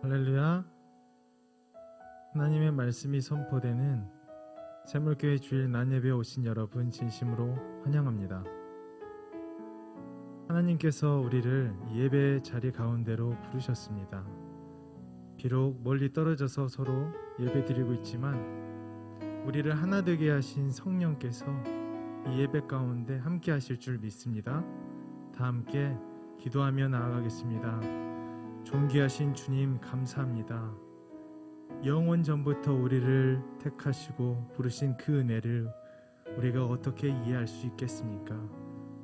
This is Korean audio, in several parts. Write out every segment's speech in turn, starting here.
할렐루야. 하나님의 말씀이 선포되는 샘물교회 주일 낮예배에 오신 여러분 진심으로 환영합니다. 하나님께서 우리를 예배 자리 가운데로 부르셨습니다. 비록 멀리 떨어져서 서로 예배드리고 있지만 우리를 하나 되게 하신 성령께서 이 예배 가운데 함께 하실 줄 믿습니다. 다 함께 기도하며 나아가겠습니다. 존귀하신 주님 감사합니다. 영원 전부터 우리를 택하시고 부르신 그 은혜를 우리가 어떻게 이해할 수 있겠습니까?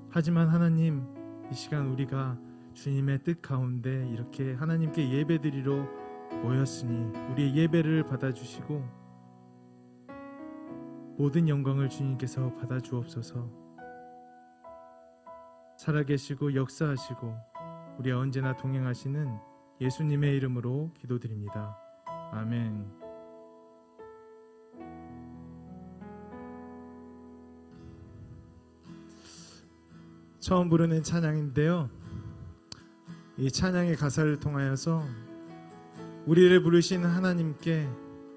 하지만 하나님, 이 시간 우리가 주님의 뜻 가운데 이렇게 하나님께 예배드리러 모였으니 우리의 예배를 받아주시고 모든 영광을 주님께서 받아주옵소서. 살아계시고 역사하시고 우리 언제나 동행하시는 예수님의 이름으로 기도드립니다. 아멘. 처음 부르는 찬양인데요, 이 찬양의 가사를 통하여서 우리를 부르신 하나님께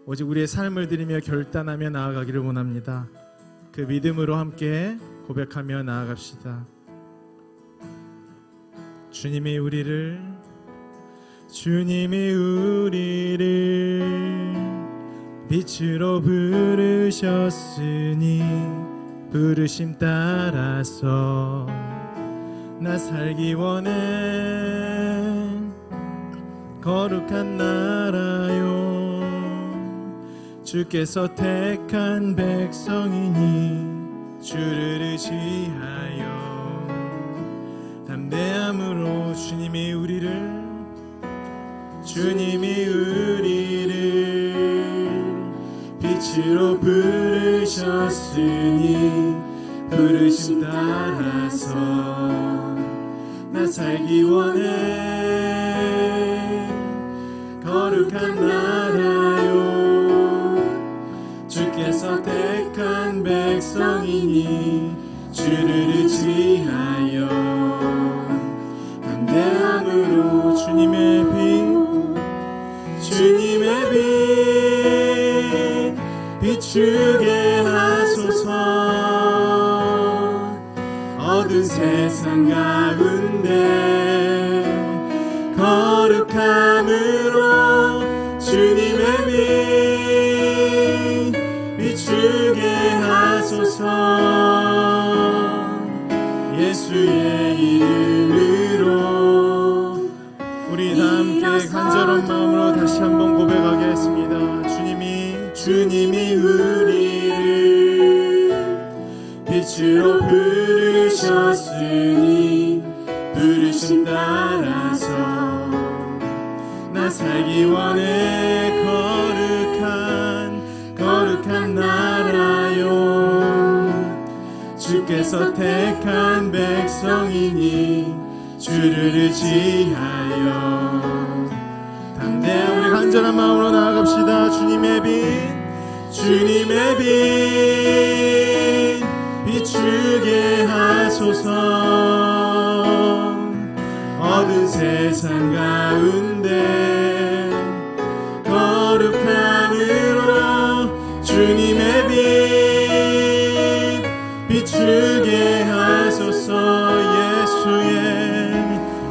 오직 우리의 삶을 드리며 결단하며 나아가기를 원합니다. 그 믿음으로 함께 고백하며 나아갑시다. 주님이 우리를 빛으로 부르셨으니 부르심 따라서 나 살기 원해. 거룩한 나라요, 주께서 택한 백성이니 주를 의지하여 담대함으로 주님이 우리를 빛으로 부르셨으니 부르심 따라서 나 살기 원해. 거룩한 나라요, 주께서 택한 백성이니 주를 의지하여 담대함으로 주님의 빛 비추게 하소서. 어두운 세상 가운데 거룩함으로 주님의 빛 비추게 하소서. 예수의 이름으로 우리 다 함께 간절한 마음으로 다시 한번 고백하겠습니다. 주님이 우리를 빛으로 부르셨으니 부르심 따라서 나 살기 원해. 거룩한 나라요, 주께서 택한 백성이니 주를 의지하여 담대한 우리 간절한 마음으로 나아갑시다. 주님의 빛 비추게 하소서. 어두운 세상 가운데 거룩함으로 주님의 빛 비추게 하소서.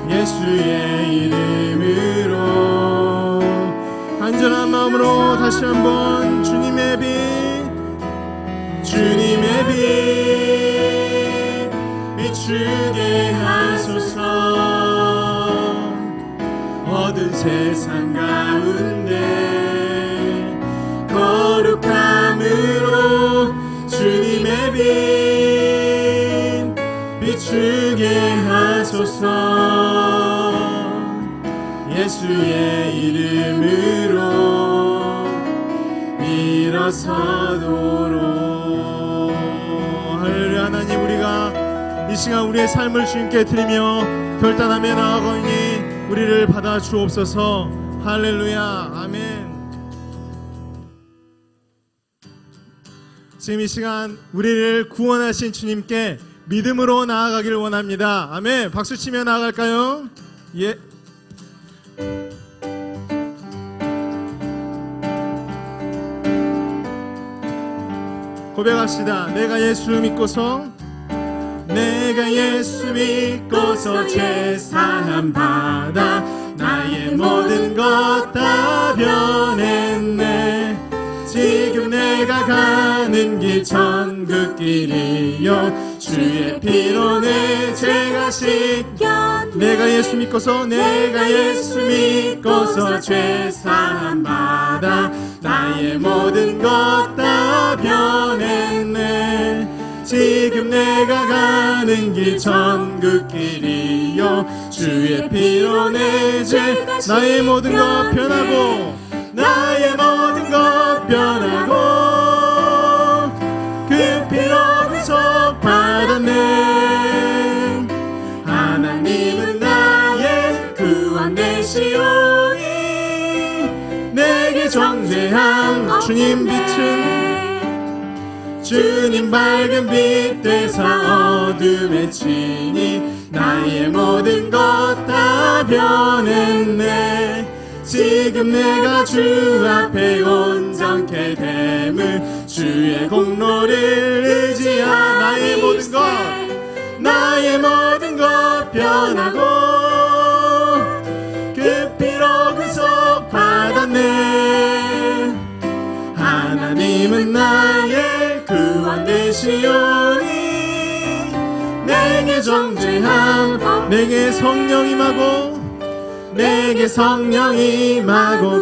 예수의 이름으로 간절한 마음으로 다시 한번 주님의 빛 비추게 하소서. 어두운 세상 가운데 거룩함으로 주님의 빛 비추게 하소서. 예수의 이름으로 일어서도록. 할렐루야. 하나님, 우리가 이 시간 우리의 삶을 주님께 드리며 결단하며 나아가니 우리를 받아 주옵소서. 할렐루야. 아멘. 지금 이 시간 우리를 구원하신 주님께 믿음으로 나아가기를 원합니다. 아멘. 박수치며 나아갈까요? 예. 고백합시다. 내가 예수 믿고서 죄 사함 받아 나의 모든 것 다 변했네. 지금 내가 가는 길 천국길이요 주의 피로 내 죄가 씻겨. 내가 예수 믿고서 죄 사함 받아 나의 모든 것 다 변했네. 지금 내가 가는 길 천국길이요 주의 피로 내 죄 나의 모든 것 변하고 그 피로 구속 받았네. 하나님은 나의 구원 되시오니 내게 정죄한 주님 빛은 주님 밝은 빛 되사 어둠에 치니 나의 모든 것 다 변했네. 지금 내가 주 앞에 온전케 됨을 주의 공로를 의지하 나의 모든 것 변하고 그 피로 구속 받았네. 하나님은 나의 구원 되시오니 내게 정죄함 내게 성령 임하고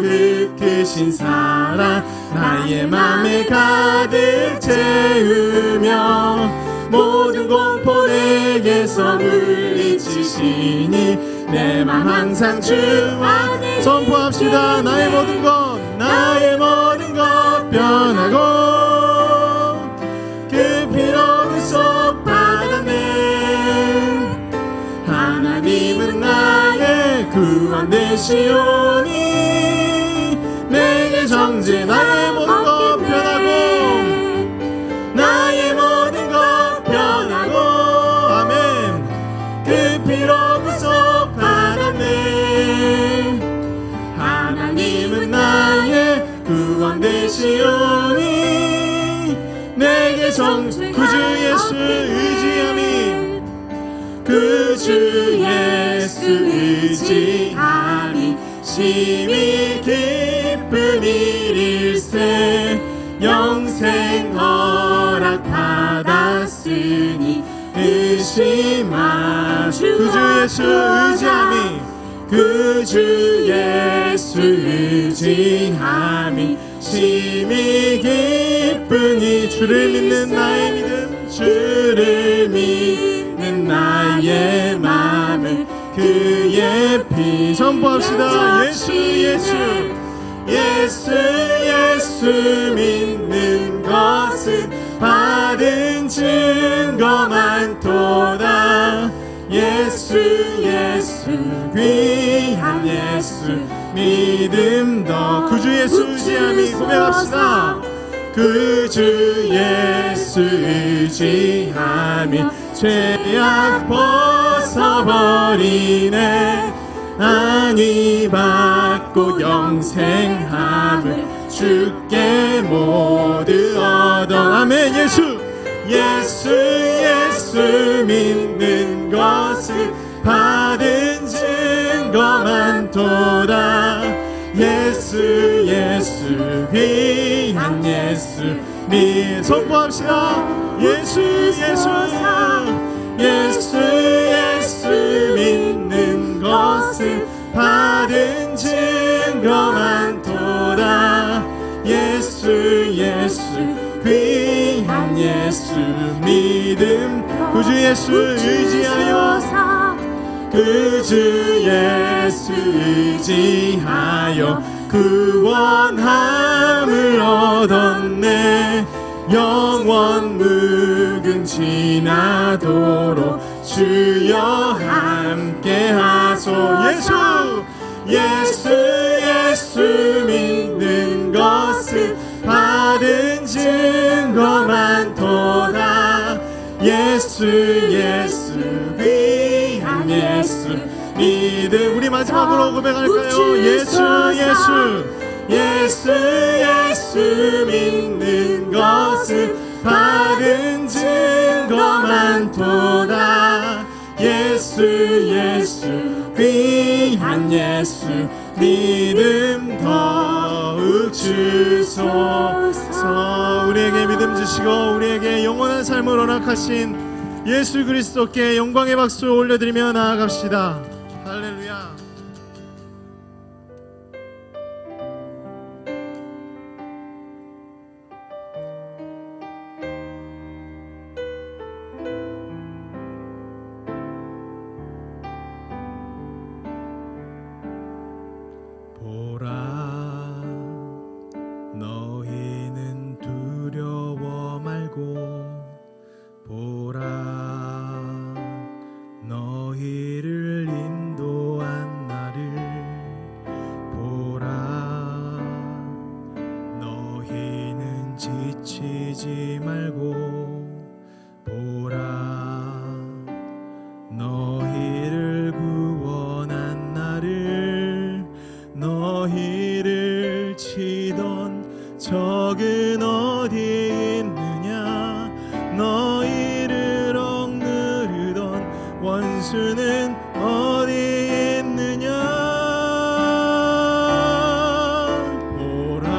그 크신 사랑 나의 맘에 가득 채우며 모든 공포 내게서 물리치시니 내 맘 항상 주 안에 선포합시다. 나의 모든 것 변하고 그 피로 구속 받았네. 하나님은 나의 구원 되시오니 내게 정죄 나의 모든 것 변하고 아멘. 그 피로 구속 받았네. 하나님은 나의 구원 되시오니 내게 정죄 구주 예수 의지함이 심히 기쁜 일일세. 영생 허락 받았으니 의심하 구주 예수 의지함이 심히 기쁘니 주를 믿는 나의 마음을 그의 피 선포합시다. 예수 믿는 것은 받은 증거 많도다. 예수 귀한 예수 믿음 더 구주 예수 의지함이 고백합시다. 구주 예수 의지함이 죄악 벗어버리네. 안위 받고 영생함을 주께 모두 얻어. 아멘. 예수 믿는 것을 받은 증거 많도다. 예수 귀한 예수 선포합시다. 예수 믿는 것을 받은 증거 많도다. 예수 귀한 예수 믿음 구주 예수 의지하여 구원함을 얻었네. 영원 무궁지나도록 주여 함께 하소. 예수 믿는 것을 받은 증거 많도다. 예수 귀한 예수 믿음. 우리 마지막으로 고백할까요? 예수 믿는 것을 받은 증거 많도다. 예수 예수 귀한 예수 믿음 더욱 주소서. 우리에게 믿음 주시고 우리에게 영원한 삶을 허락하신 예수 그리스도께 영광의 박수 올려드리며 나아갑시다. 할렐루야. 보라 너희는 두려워 말고 보라 너희를 인도한 나를 보라 너희는 지치지 말고 보라 너희를 구원한 나를 너희를 치던 적은 어디 있느냐 너희를 억누르던 원수는 어디 있느냐 보라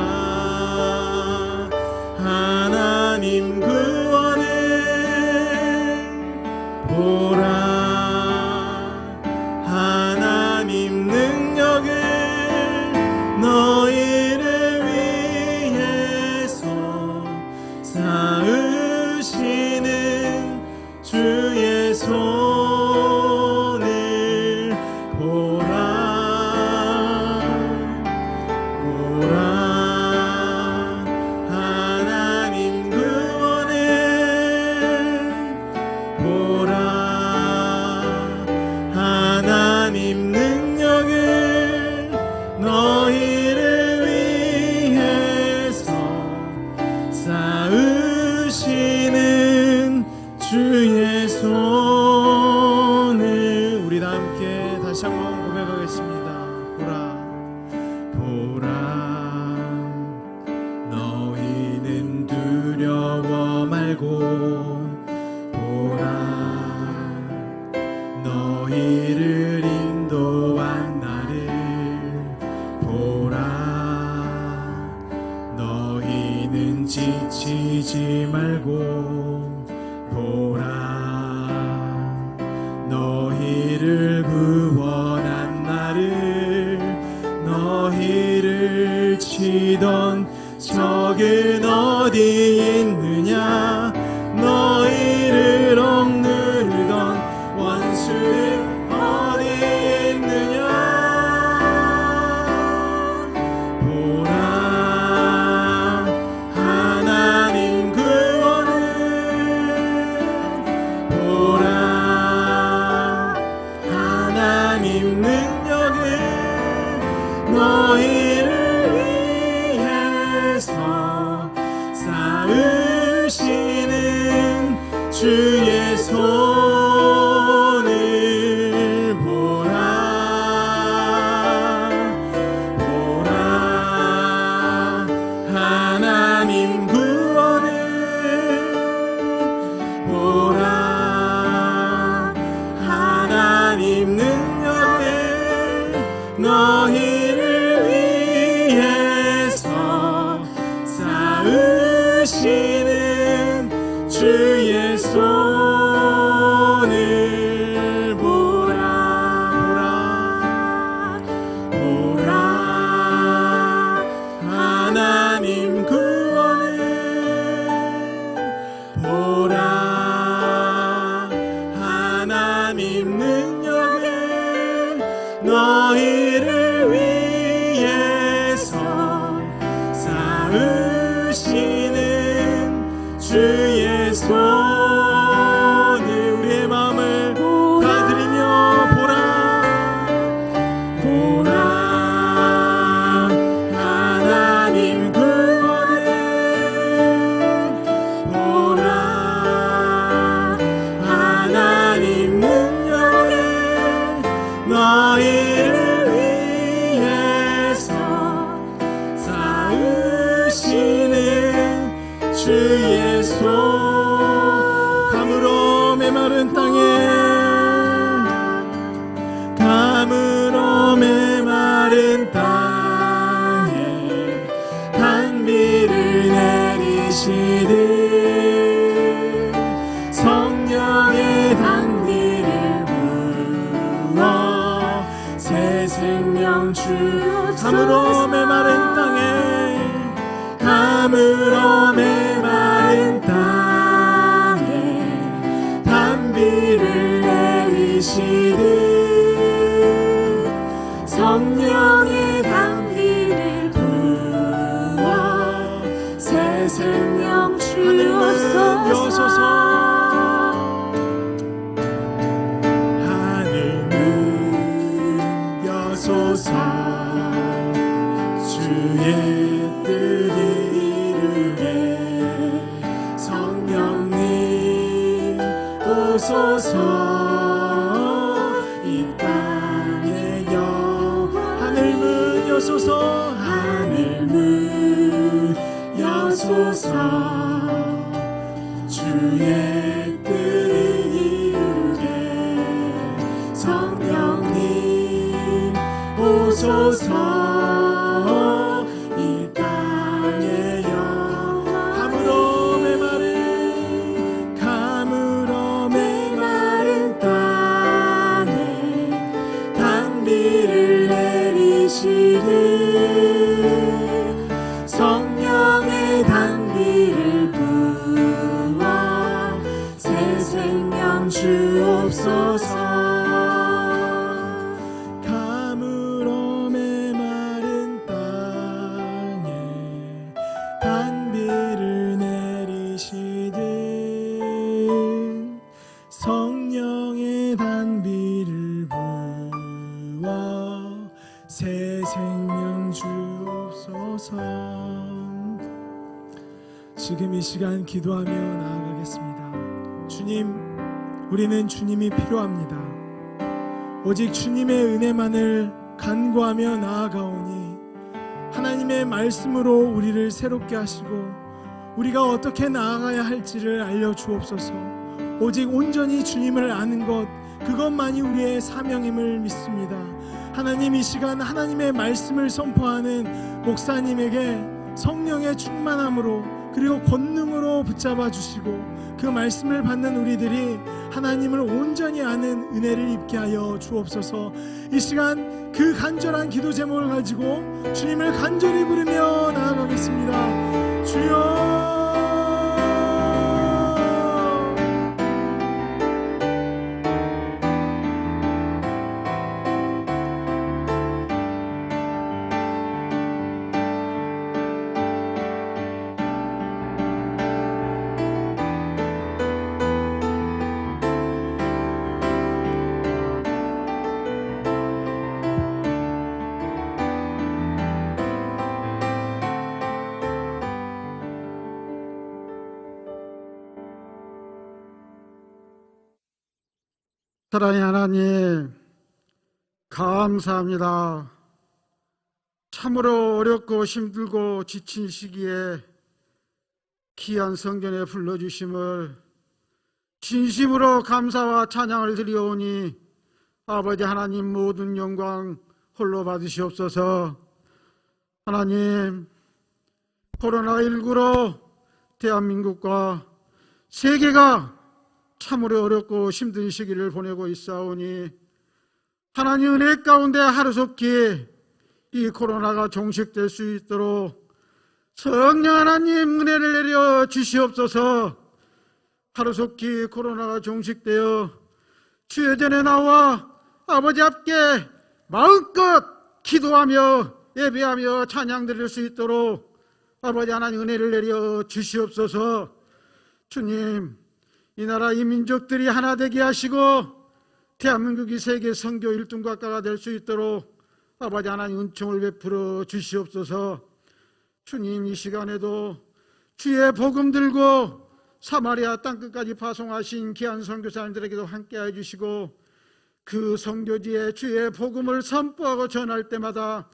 하나님 구원을 보라 하나님 능력을 너희를 위해서 쌓으시는 주의 손을 보라 보라 하나님 구원을 보라 하나님 능력을 너희를 위해서 쌓으시는 주의 손을 우리 다 함께 다시 한번 고백하겠습니다. 보라 보라 너희는 두려워 말고 보라 너희를 인도한 나를 보라 너희는 지치지 말고 보라 너희를 구원한 나를 너희를 치던 적은 어디 있느냐 너희를 억누르던 원수는 어디 있느냐 보라 하나님 구원을 보라 하나님 능력을 너희를 위해서 쌓으시는 주의 손을 보라 보라 하나님 구원을 보라 하나님 능력을 너희를 위해서 쌓으시는 주의 손을 가물어 메마른 땅에 가물어 메마른 땅에 단비를 내리시듯 성령의 단비를 부어 새 생명 주옵소서. 하늘문 여소서 주의 뜻을 이루게 성령님 오소서. 이 땅에 하늘문 여소서 하늘문 여소서 주의 뜻을 이루게 성령님 오소서. 이 땅에 가물어 메마른 땅에 단비를 내리시듯 성령의 단비를 부어 새 생명 주옵소서. 가물어 메마른 땅에 단비를 내리시듯 성령의 단비를 부어 새 생명 주옵소서. 지금 이 시간 기도하며 나아가겠습니다. 주님, 우리는 주님이 필요합니다. 오직 주님의 은혜만을 간구하며 나아가오니 하나님의 말씀으로 우리를 새롭게 하시고 우리가 어떻게 나아가야 할지를 알려주옵소서. 오직 온전히 주님을 아는 것, 그것만이 우리의 사명임을 믿습니다. 하나님, 이 시간 하나님의 말씀을 선포하는 목사님에게 성령의 충만함으로 그리고 권능으로 붙잡아 주시고 그 말씀을 받는 우리들이 하나님을 온전히 아는 은혜를 입게 하여 주옵소서. 이 시간 그 간절한 기도 제목을 가지고 주님을 간절히 부르며 나아가겠습니다. 주여, 사랑의 하나님, 감사합니다. 참으로 어렵고 힘들고 지친 시기에 귀한 성전에 불러주심을 진심으로 감사와 찬양을 드리오니 아버지 하나님, 모든 영광 홀로 받으시옵소서. 하나님, 코로나19로 대한민국과 세계가 참으로 어렵고 힘든 시기를 보내고 있사오니 하나님 은혜 가운데 하루속히 이 코로나가 종식될 수 있도록 성령 하나님 은혜를 내려 주시옵소서. 하루속히 코로나가 종식되어 주의 전에 나와 아버지 앞에 마음껏 기도하며 예배하며 찬양 드릴 수 있도록 아버지 하나님 은혜를 내려 주시옵소서. 주님, 이 나라 이 민족들이 하나 되게 하시고 대한민국이 세계 선교 1등국가가 될 수 있도록 아버지 하나님 은총을 베풀어 주시옵소서. 주님, 이 시간에도 주의 복음 들고 사마리아 땅끝까지 파송하신 귀한 선교사님들에게도 함께해 주시고 그 선교지에 주의 복음을 선포하고 전할 때마다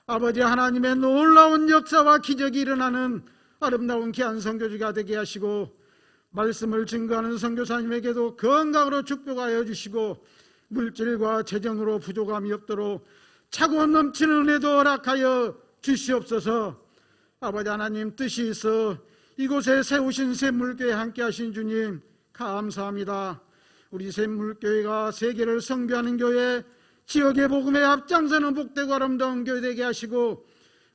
아버지 하나님의 놀라운 역사와 기적이 일어나는 아름다운 귀한 선교지가 되게 하시고 말씀을 증거하는 선교사님에게도 건강으로 축복하여 주시고 물질과 재정으로 부족함이 없도록 차고 넘치는 은혜도 허락하여 주시옵소서. 아버지 하나님, 뜻이 있어 이곳에 세우신 샘물교회 함께 하신 주님 감사합니다. 우리 샘물교회가 세계를 선교하는 교회, 지역의 복음에 앞장서는 복되고 아름다운 교회 되게 하시고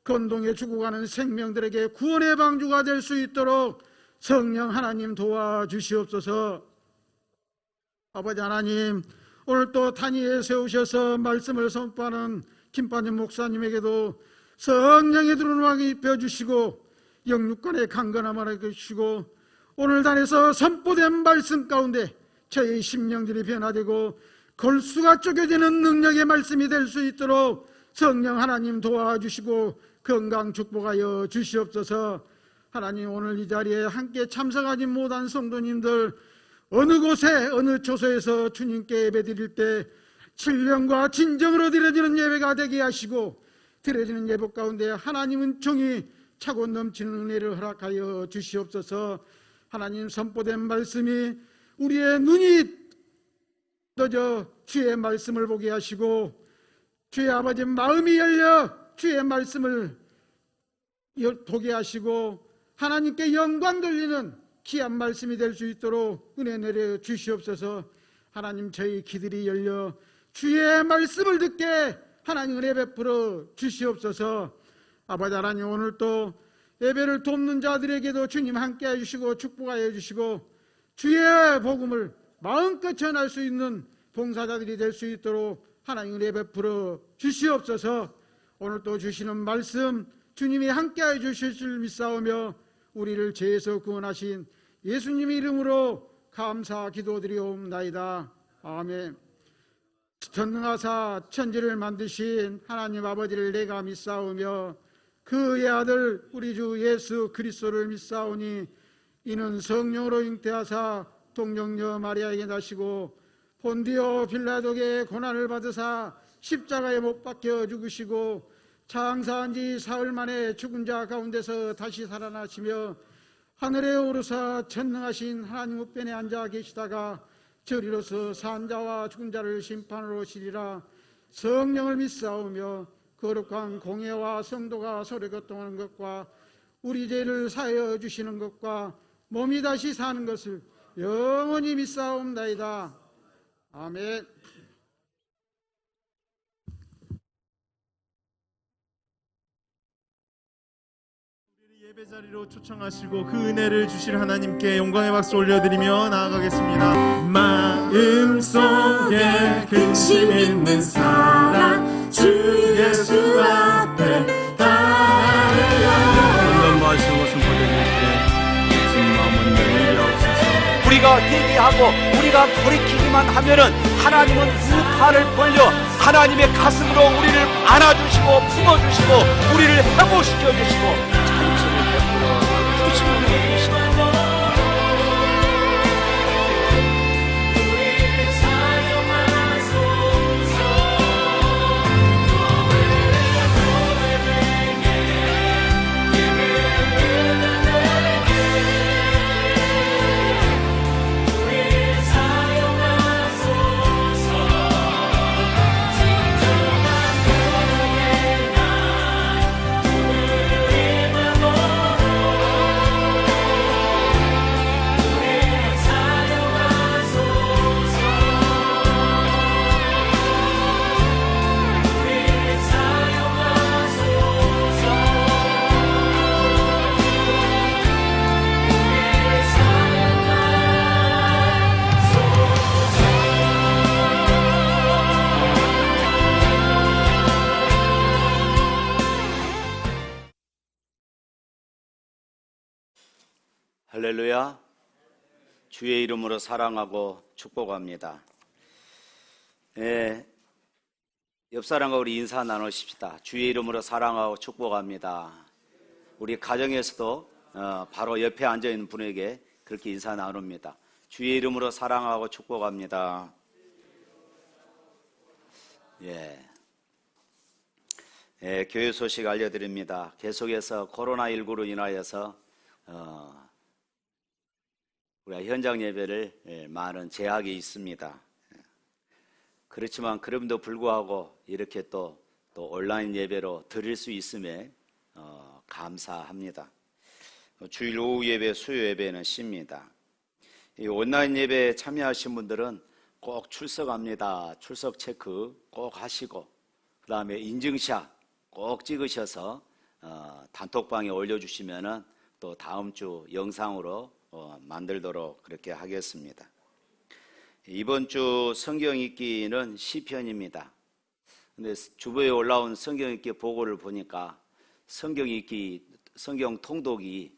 건동에 죽어가는 생명들에게 구원의 방주가 될 수 있도록 성령 하나님 도와주시옵소서. 아버지 하나님, 오늘 또 단위에 세우셔서 말씀을 선포하는 김판진 목사님에게도 성령의 두루마기 입혀주시고 영육간의 강건함을 해주시고 오늘 단에서 선포된 말씀 가운데 저희 심령들이 변화되고 골수가 쪼개지는 능력의 말씀이 될 수 있도록 성령 하나님 도와주시고 건강 축복하여 주시옵소서. 하나님, 오늘 이 자리에 함께 참석하지 못한 성도님들 어느 곳에 어느 초소에서 주님께 예배드릴 때 신령과 진정으로 드려지는 예배가 되게 하시고 드려지는 예배 가운데 하나님은 종이 차고 넘치는 은혜를 허락하여 주시옵소서. 하나님, 선포된 말씀이 우리의 눈이 떠져 주의 말씀을 보게 하시고 주의 아버지 마음이 열려 주의 말씀을 보게 하시고 하나님께 영광 돌리는 귀한 말씀이 될 수 있도록 은혜 내려 주시옵소서. 하나님, 저희 귀들이 열려 주의 말씀을 듣게 하나님 은혜 베풀어 주시옵소서. 아버지 하나님, 오늘 또 예배를 돕는 자들에게도 주님 함께 해주시고 축복하여 주시고 주의 복음을 마음껏 전할 수 있는 봉사자들이 될 수 있도록 하나님 은혜 베풀어 주시옵소서. 오늘 또 주시는 말씀 주님이 함께하여 주실 줄 믿사오며 우리를 죄에서 구원하신 예수님의 이름으로 감사 기도드리옵나이다. 아멘. 전능하사 천지를 만드신 하나님 아버지를 내가 믿사오며 그의 아들 우리 주 예수 그리스도를 믿사오니 이는 성령으로 잉태하사 동정녀 마리아에게 나시고 본디오 빌라도에게 고난을 받으사 십자가에 못 박혀 죽으시고 장사한 지 사흘 만에 죽은 자 가운데서 다시 살아나시며 하늘에 오르사 전능하신 하나님 우편에 앉아 계시다가 저리로서 산 자와 죽은 자를 심판으로 오시리라. 성령을 믿사오며 거룩한 공예와 성도가 서로 교통하는 것과 우리 죄를 사하여 주시는 것과 몸이 다시 사는 것을 영원히 믿사옵나이다. 아멘. 예배 자리로 초청하시고 그 은혜를 주실 하나님께 영광의 박수 올려드리며 나아가겠습니다. 마음속에 근심 있는 사랑 주 예수 앞에 다하여 마시고 선포되실 진 마음은 열리옵소서. 우리가 대기하고 우리가 돌이키기만 하면은 하나님은 우파를 벌려 하나님의 가슴으로 우리를 안아주시고 품어주시고 우리를 회복시켜 주시고 잔치를 베풀어 주시는 분이십니다. 할렐루야. 주의 이름으로 사랑하고 축복합니다. 옆 사람과 우리 인사 나누십시다. 주의 이름으로 사랑하고 축복합니다. 우리 가정에서도 바로 옆에 앉아있는 분에게 그렇게 인사 나눕니다. 주의 이름으로 사랑하고 축복합니다. 교회 소식 알려드립니다. 계속해서 코로나19로 인하여서 우리가 현장 예배를 많은 제약이 있습니다. 그렇지만 그럼에도 불구하고 이렇게 또 온라인 예배로 드릴 수 있음에 감사합니다. 주일 오후 예배, 수요 예배는 쉽니다. 이 온라인 예배에 참여하신 분들은 꼭 출석합니다. 출석 체크 꼭 하시고, 그 다음에 인증샷 꼭 찍으셔서 단톡방에 올려주시면은 또 다음 주 영상으로 만들도록 그렇게 하겠습니다. 이번 주 성경 읽기는 시편입니다. 근데 주보에 올라온 성경 읽기 보고를 보니까 성경 읽기, 성경 통독이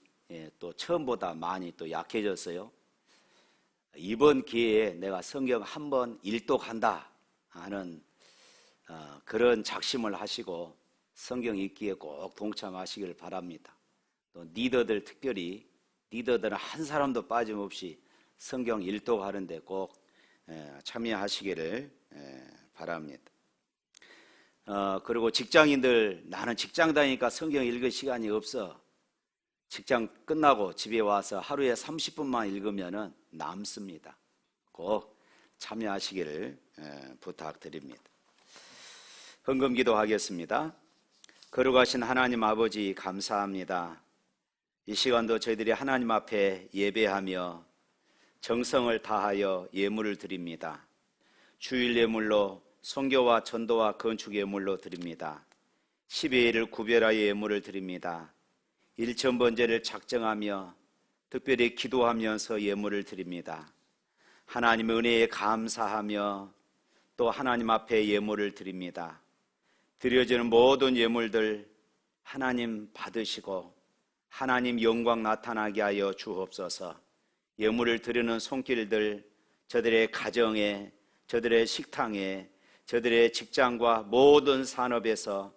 또 처음보다 많이 또 약해졌어요. 이번 기회에 내가 성경 한번 일독한다 하는 그런 작심을 하시고 성경 읽기에 꼭 동참하시길 바랍니다. 또 리더들, 특별히 리더들은 한 사람도 빠짐없이 성경 일독하는데 꼭 참여하시기를 바랍니다. 그리고 직장인들, 나는 직장 다니니까 성경 읽을 시간이 없어. 직장 끝나고 집에 와서 하루에 30분만 읽으면 남습니다. 꼭 참여하시기를 부탁드립니다. 헌금기도 하겠습니다. 거룩하신 하나님 아버지, 감사합니다. 이 시간도 저희들이 하나님 앞에 예배하며 정성을 다하여 예물을 드립니다. 주일 예물로 선교와 전도와 건축 예물로 드립니다. 12일을 구별하여 예물을 드립니다. 일천번제를 작정하며 특별히 기도하면서 예물을 드립니다. 하나님의 은혜에 감사하며 또 하나님 앞에 예물을 드립니다. 드려지는 모든 예물들 하나님 받으시고 하나님 영광 나타나게 하여 주옵소서. 예물을 드리는 손길들 저들의 가정에, 저들의 식당에, 저들의 직장과 모든 산업에서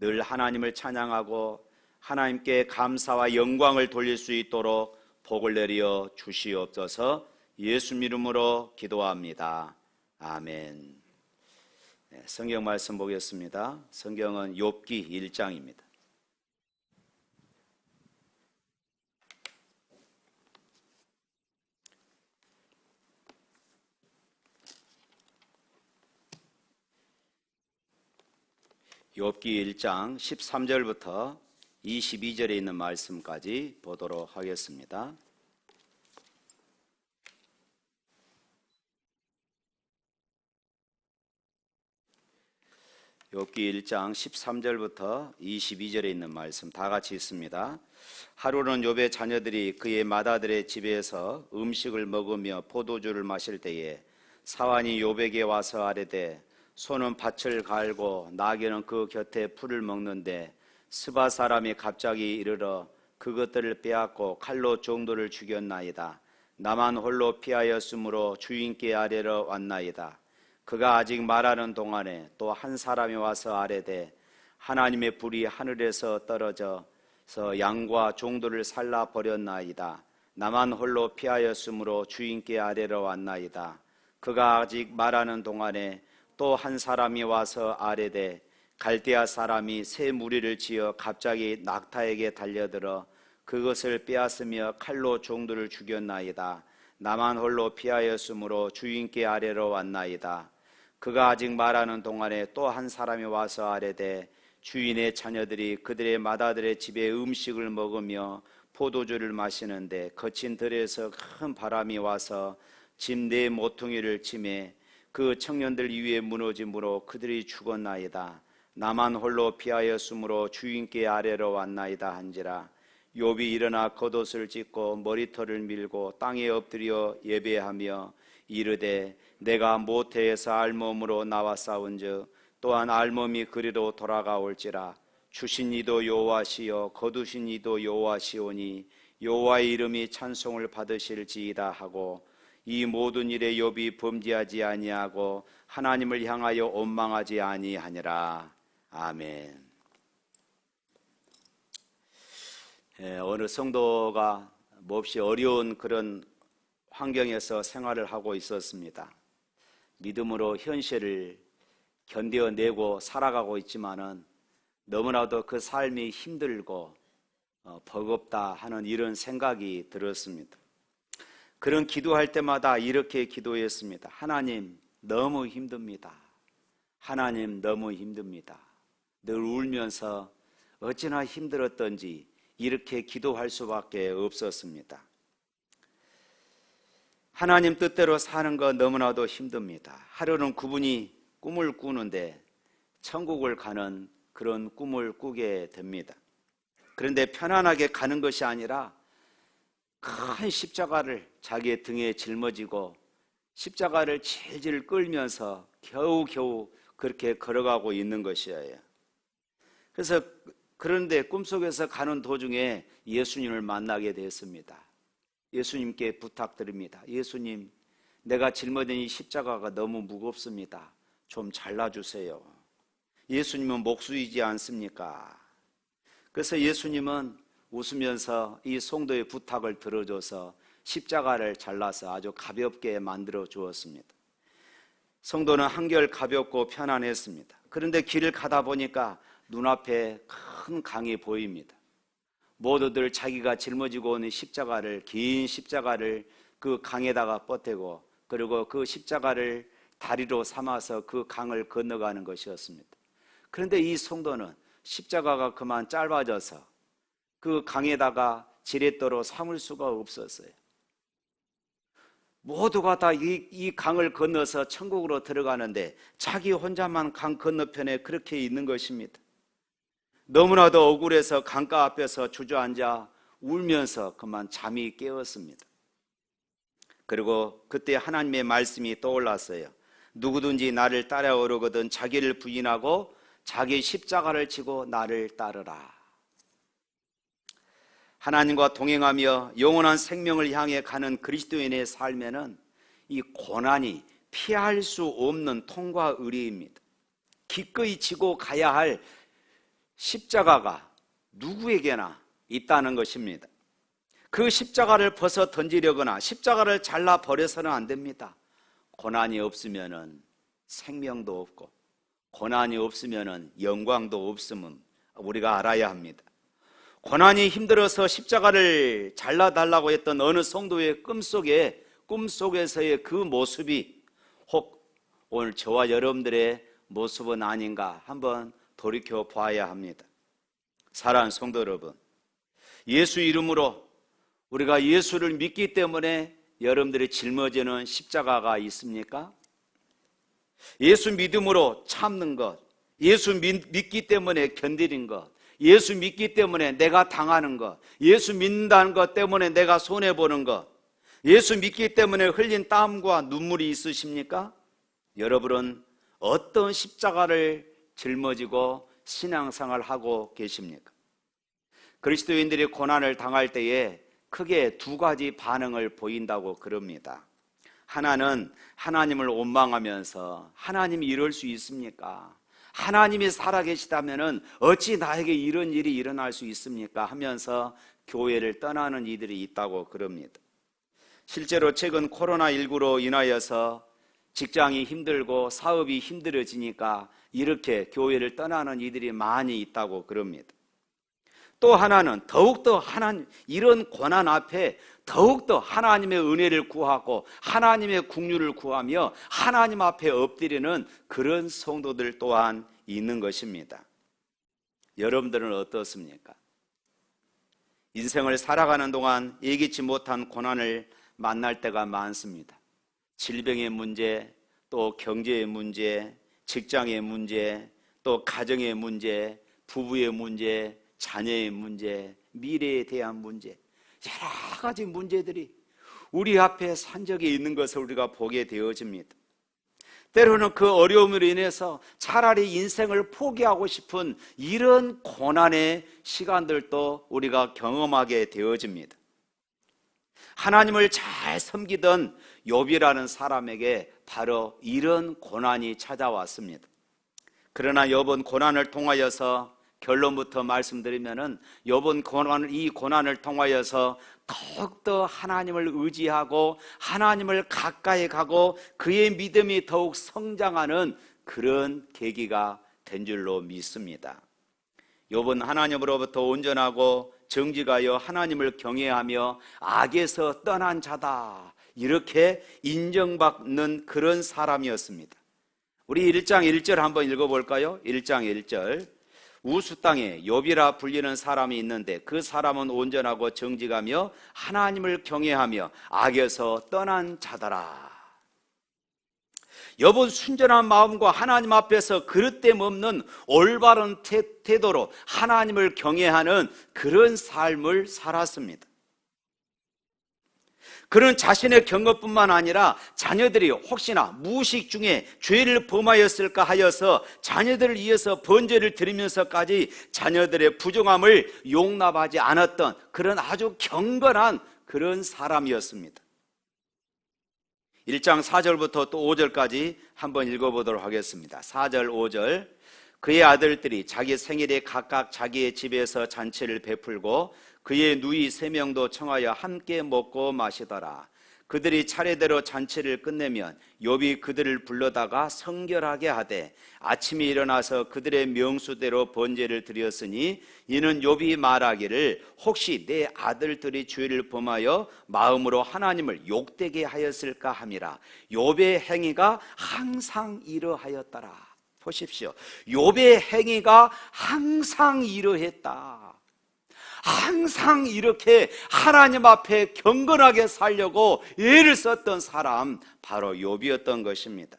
늘 하나님을 찬양하고 하나님께 감사와 영광을 돌릴 수 있도록 복을 내려 주시옵소서. 예수 이름으로 기도합니다. 아멘. 성경 말씀 보겠습니다. 성경은 욥기 1장입니다. 욥기 1장 13절부터 22절에 있는 말씀까지 보도록 하겠습니다. 욥기 1장 13절부터 22절에 있는 말씀 다 같이 읽습니다. 하루는 욥의 자녀들이 그의 맏아들의 집에서 음식을 먹으며 포도주를 마실 때에 사환이 욥에게 와서 아뢰되 소는 밭을 갈고 나귀는 그 곁에 풀을 먹는데 스바 사람이 갑자기 이르러 그것들을 빼앗고 칼로 종들을 죽였나이다. 나만 홀로 피하였으므로 주인께 아뢰러 왔나이다. 그가 아직 말하는 동안에 또 한 사람이 와서 아뢰되 하나님의 불이 하늘에서 떨어져서 양과 종들을 살라 버렸나이다. 나만 홀로 피하였으므로 주인께 아뢰러 왔나이다. 그가 아직 말하는 동안에 또 한 사람이 와서 아뢰되 갈대아 사람이 새 무리를 지어 갑자기 낙타에게 달려들어 그것을 빼앗으며 칼로 종들을 죽였나이다. 나만 홀로 피하였으므로 주인께 아뢰러 왔나이다. 그가 아직 말하는 동안에 또 한 사람이 와서 아뢰되 주인의 자녀들이 그들의 맏아들의 집에 음식을 먹으며 포도주를 마시는데 거친 들에서 큰 바람이 와서 집 네 모퉁이를 치매 그 청년들 위에 무너짐으로 그들이 죽었나이다. 나만 홀로 피하였으므로 주인께 아뢰러 왔나이다 한지라. 욥이 일어나 겉옷을 찢고 머리털을 밀고 땅에 엎드려 예배하며 이르되 내가 모태에서 알몸으로 나와 싸운즉 또한 알몸이 그리로 돌아가올지라. 주신 이도 여호와시요 거두신 이도 여호와시오니 여호와의 이름이 찬송을 받으실지이다 하고 이 모든 일에 욥이 범죄하지 아니하고 하나님을 향하여 원망하지 아니하니라. 아멘. 어느 성도가 몹시 어려운 그런 환경에서 생활을 하고 있었습니다. 믿음으로 현실을 견뎌내고 살아가고 있지만은 너무나도 그 삶이 힘들고 버겁다 하는 이런 생각이 들었습니다. 그런 기도할 때마다 이렇게 기도했습니다. 하나님, 너무 힘듭니다. 하나님, 너무 힘듭니다. 늘 울면서 어찌나 힘들었던지 이렇게 기도할 수밖에 없었습니다. 하나님 뜻대로 사는 거 너무나도 힘듭니다. 하루는 그분이 꿈을 꾸는데 천국을 가는 그런 꿈을 꾸게 됩니다. 그런데 편안하게 가는 것이 아니라 큰 십자가를 자기의 등에 짊어지고 십자가를 질질 끌면서 겨우겨우 그렇게 걸어가고 있는 것이에요. 그래서 그런데 꿈속에서 가는 도중에 예수님을 만나게 되었습니다. 예수님께 부탁드립니다. 예수님, 내가 짊어진 이 십자가가 너무 무겁습니다. 좀 잘라주세요. 예수님은 목수이지 않습니까? 그래서 예수님은 웃으면서 이 성도의 부탁을 들어줘서 십자가를 잘라서 아주 가볍게 만들어 주었습니다. 성도는 한결 가볍고 편안했습니다. 그런데 길을 가다 보니까 눈앞에 큰 강이 보입니다. 모두들 자기가 짊어지고 오는 십자가를, 긴 십자가를 그 강에다가 뻗대고, 그리고 그 십자가를 다리로 삼아서 그 강을 건너가는 것이었습니다. 그런데 이 성도는 십자가가 그만 짧아져서 그 강에다가 지렛대로 삼을 수가 없었어요. 모두가 다 이 강을 건너서 천국으로 들어가는데 자기 혼자만 강 건너편에 그렇게 있는 것입니다. 너무나도 억울해서 강가 앞에서 주저앉아 울면서 그만 잠이 깨었습니다. 그리고 그때 하나님의 말씀이 떠올랐어요. 누구든지 나를 따라오려거든 자기를 부인하고 자기 십자가를 지고 나를 따르라. 하나님과 동행하며 영원한 생명을 향해 가는 그리스도인의 삶에는 이 고난이 피할 수 없는 통과 의례입니다. 기꺼이 지고 가야 할 십자가가 누구에게나 있다는 것입니다. 그 십자가를 벗어 던지려거나 십자가를 잘라 버려서는 안 됩니다. 고난이 없으면은 생명도 없고 고난이 없으면은 영광도 없음은 우리가 알아야 합니다. 고난이 힘들어서 십자가를 잘라달라고 했던 어느 성도의 꿈속에서의 그 모습이 혹 오늘 저와 여러분들의 모습은 아닌가 한번 돌이켜 봐야 합니다. 사랑하는 성도 여러분, 예수 이름으로 우리가 예수를 믿기 때문에 여러분들이 짊어지는 십자가가 있습니까? 예수 믿음으로 참는 것, 예수 믿기 때문에 견디는 것, 예수 믿기 때문에 내가 당하는 것, 예수 믿는다는 것 때문에 내가 손해보는 것, 예수 믿기 때문에 흘린 땀과 눈물이 있으십니까? 여러분은 어떤 십자가를 짊어지고 신앙생활을 하고 계십니까? 그리스도인들이 고난을 당할 때에 크게 두 가지 반응을 보인다고 그럽니다. 하나는 하나님을 원망하면서 하나님이 이럴 수 있습니까? 하나님이 살아계시다면 어찌 나에게 이런 일이 일어날 수 있습니까? 하면서 교회를 떠나는 이들이 있다고 그럽니다. 실제로 최근 코로나19로 인하여서 직장이 힘들고 사업이 힘들어지니까 이렇게 교회를 떠나는 이들이 많이 있다고 그럽니다. 또 하나는 더욱더 이런 고난 앞에 더욱더 하나님의 은혜를 구하고 하나님의 긍휼을 구하며 하나님 앞에 엎드리는 그런 성도들 또한 있는 것입니다. 여러분들은 어떻습니까? 인생을 살아가는 동안 예기치 못한 고난을 만날 때가 많습니다. 질병의 문제, 또 경제의 문제, 직장의 문제, 또 가정의 문제, 부부의 문제, 자녀의 문제, 미래에 대한 문제, 여러 가지 문제들이 우리 앞에 산적에 있는 것을 우리가 보게 되어집니다. 때로는 그 어려움으로 인해서 차라리 인생을 포기하고 싶은 이런 고난의 시간들도 우리가 경험하게 되어집니다. 하나님을 잘 섬기던 욥이라는 사람에게 바로 이런 고난이 찾아왔습니다. 그러나 욥은 고난을 통하여서 결론부터 말씀드리면은 욥은 이 고난을 통하여서 더욱더 하나님을 의지하고 하나님을 가까이 가고 그의 믿음이 더욱 성장하는 그런 계기가 된 줄로 믿습니다. 욥은 하나님으로부터 온전하고 정직하여 하나님을 경외하며 악에서 떠난 자다, 이렇게 인정받는 그런 사람이었습니다. 우리 1장 1절 한번 읽어볼까요? 1장 1절. 우스 땅에 욥이라 불리는 사람이 있는데 그 사람은 온전하고 정직하며 하나님을 경외하며 악에서 떠난 자더라. 욥은 순전한 마음과 하나님 앞에서 그릇됨 없는 올바른 태도로 하나님을 경외하는 그런 삶을 살았습니다. 그는 자신의 경험뿐만 아니라 자녀들이 혹시나 무의식 중에 죄를 범하였을까 하여서 자녀들을 위해서 번제를 드리면서까지 자녀들의 부정함을 용납하지 않았던 그런 아주 경건한 그런 사람이었습니다. 1장 4절부터 또 5절까지 한번 읽어보도록 하겠습니다. 4절 5절. 그의 아들들이 자기 생일에 각각 자기의 집에서 잔치를 베풀고 그의 누이 3명도 청하여 함께 먹고 마시더라. 그들이 차례대로 잔치를 끝내면 욥이 그들을 불러다가 성결하게 하되 아침에 일어나서 그들의 명수대로 번제를 드렸으니 이는 욥이 말하기를 혹시 내 아들들이 죄를 범하여 마음으로 하나님을 욕되게 하였을까 함이라. 욥의 행위가 항상 이러하였더라. 보십시오. 욥의 행위가 항상 이러했다. 항상 이렇게 하나님 앞에 경건하게 살려고 애를 썼던 사람, 바로 욥이었던 것입니다.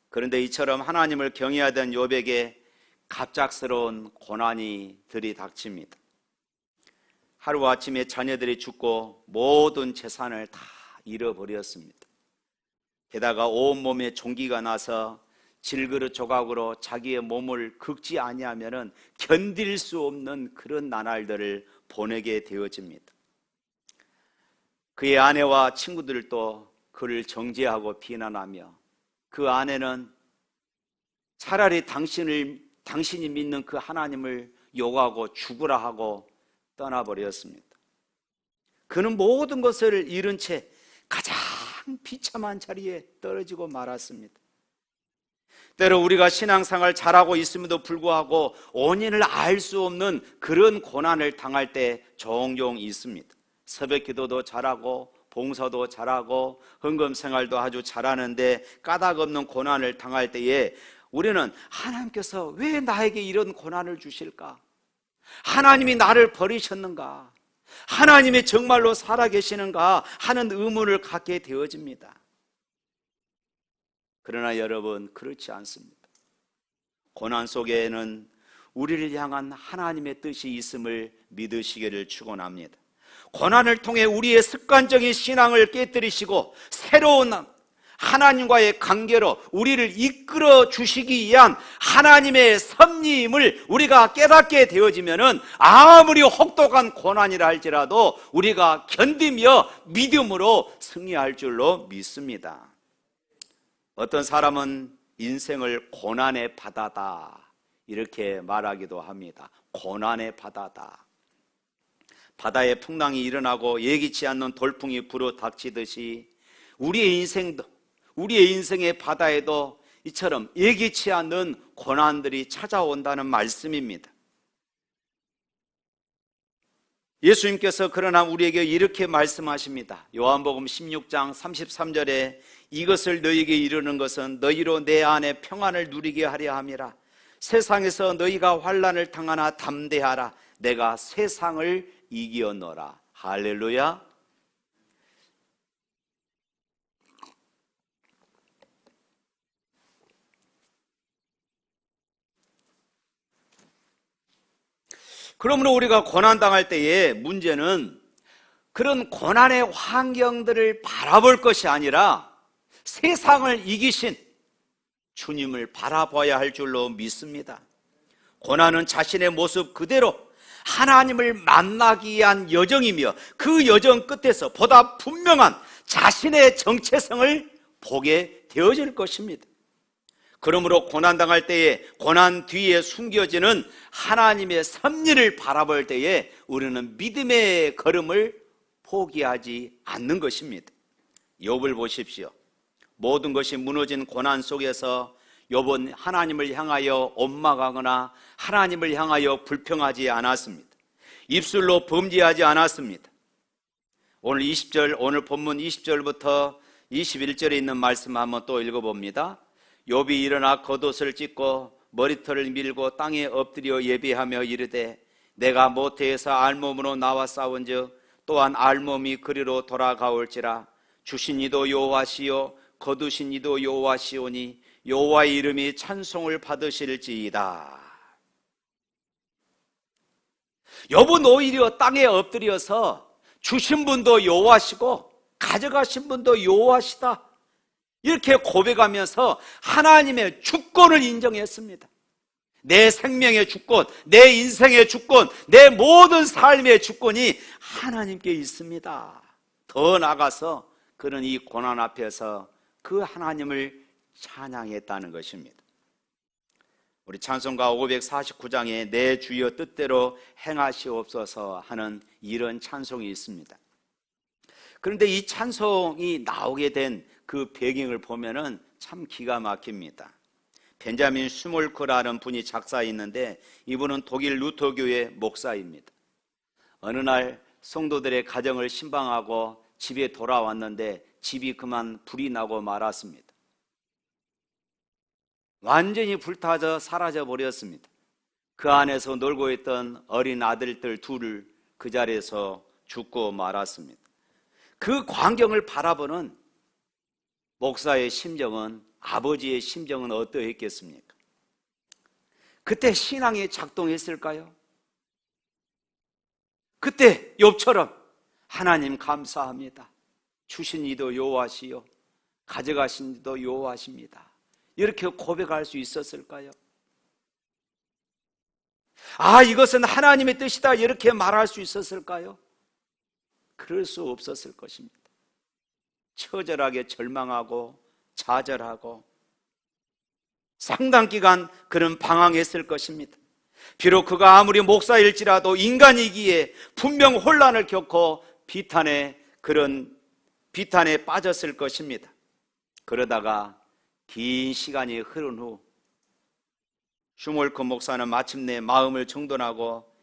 그런데 이처럼 하나님을 경외하던 욥에게 갑작스러운 고난이 들이닥칩니다. 하루아침에 자녀들이 죽고 모든 재산을 다 잃어버렸습니다. 게다가 온몸에 종기가 나서 질그릇 조각으로 자기의 몸을 긁지 아니하면 견딜 수 없는 그런 나날들을 보내게 되어집니다. 그의 아내와 친구들도 그를 정죄하고 비난하며 그 아내는 차라리 당신이 믿는 그 하나님을 욕하고 죽으라 하고 떠나버렸습니다. 그는 모든 것을 잃은 채 가장 비참한 자리에 떨어지고 말았습니다. 때로 우리가 신앙생활 잘하고 있음에도 불구하고 원인을 알 수 없는 그런 고난을 당할 때 종종 있습니다. 새벽 기도도 잘하고 봉사도 잘하고 헌금생활도 아주 잘하는데 까닭없는 고난을 당할 때에 우리는 하나님께서 왜 나에게 이런 고난을 주실까? 하나님이 나를 버리셨는가? 하나님이 정말로 살아계시는가? 하는 의문을 갖게 되어집니다. 그러나 여러분, 그렇지 않습니다. 고난 속에는 우리를 향한 하나님의 뜻이 있음을 믿으시기를 축원합니다. 고난을 통해 우리의 습관적인 신앙을 깨뜨리시고 새로운 하나님과의 관계로 우리를 이끌어 주시기 위한 하나님의 섭리임을 우리가 깨닫게 되어지면은 아무리 혹독한 고난이라 할지라도 우리가 견디며 믿음으로 승리할 줄로 믿습니다. 어떤 사람은 인생을 고난의 바다다 이렇게 말하기도 합니다. 고난의 바다다. 바다에 풍랑이 일어나고 예기치 않는 돌풍이 불어닥치듯이 우리의 인생의 바다에도 이처럼 예기치 않는 고난들이 찾아온다는 말씀입니다. 예수님께서 그러나 우리에게 이렇게 말씀하십니다. 요한복음 16장 33절에 이것을 너희에게 이르는 것은 너희로 내 안에 평안을 누리게 하려 함이라. 세상에서 너희가 환난을 당하나 담대하라. 내가 세상을 이기었노라. 할렐루야. 그러므로 우리가 고난당할 때의 문제는 그런 고난의 환경들을 바라볼 것이 아니라 세상을 이기신 주님을 바라봐야 할 줄로 믿습니다. 고난은 자신의 모습 그대로 하나님을 만나기 위한 여정이며 그 여정 끝에서 보다 분명한 자신의 정체성을 보게 되어질 것입니다. 그러므로 고난당할 때에 고난 뒤에 숨겨지는 하나님의 섭리를 바라볼 때에 우리는 믿음의 걸음을 포기하지 않는 것입니다. 욥을 보십시오. 모든 것이 무너진 고난 속에서 욥은 하나님을 향하여 원망하거나 하나님을 향하여 불평하지 않았습니다. 입술로 범죄하지 않았습니다. 오늘 본문 20절부터 21절에 있는 말씀 한번 또 읽어봅니다. 욥이 일어나 겉옷을 찢고 머리털을 밀고 땅에 엎드려 예배하며 이르되 내가 모태에서 알몸으로 나와 싸운즉 또한 알몸이 그리로 돌아가올지라. 주신 이도 여호와시요 거두신 이도 여호와시오니 여호와의 이름이 찬송을 받으실지이다. 욥은 오히려 땅에 엎드려서 주신 분도 여호와시고 가져가신 분도 여호와시다, 이렇게 고백하면서 하나님의 주권을 인정했습니다. 내 생명의 주권, 내 인생의 주권, 내 모든 삶의 주권이 하나님께 있습니다. 더 나아가서 그는 이 고난 앞에서 그 하나님을 찬양했다는 것입니다. 우리 찬송가 549장에 내 주여 뜻대로 행하시옵소서 하는 이런 찬송이 있습니다. 그런데 이 찬송이 나오게 된 그 배경을 보면은 참 기가 막힙니다. 벤자민 슈몰크라는 분이 작사했는데 이분은 독일 루터교회 목사입니다. 어느 날 성도들의 가정을 신방하고 집에 돌아왔는데 집이 그만 불이 나고 말았습니다. 완전히 불타져 사라져 버렸습니다. 그 안에서 놀고 있던 어린 아들들 둘을 그 자리에서 죽고 말았습니다. 그 광경을 바라보는 목사의 심정은, 아버지의 심정은 어떠했겠습니까? 그때 신앙이 작동했을까요? 그때 욥처럼 하나님 감사합니다, 주신 이도 여호와시요 가져가신 이도 여호와십니다, 이렇게 고백할 수 있었을까요? 아, 이것은 하나님의 뜻이다, 이렇게 말할 수 있었을까요? 그럴 수 없었을 것입니다. 처절하게 절망하고 좌절하고 상당 기간 그는 방황했을 것입니다. 비록 그가 아무리 목사일지라도 인간이기에 분명 혼란을 겪고 비탄에 빠졌을 것입니다. 그러다가 긴 시간이 흐른 후 슈몰크 목사는 마침내 마음을 정돈하고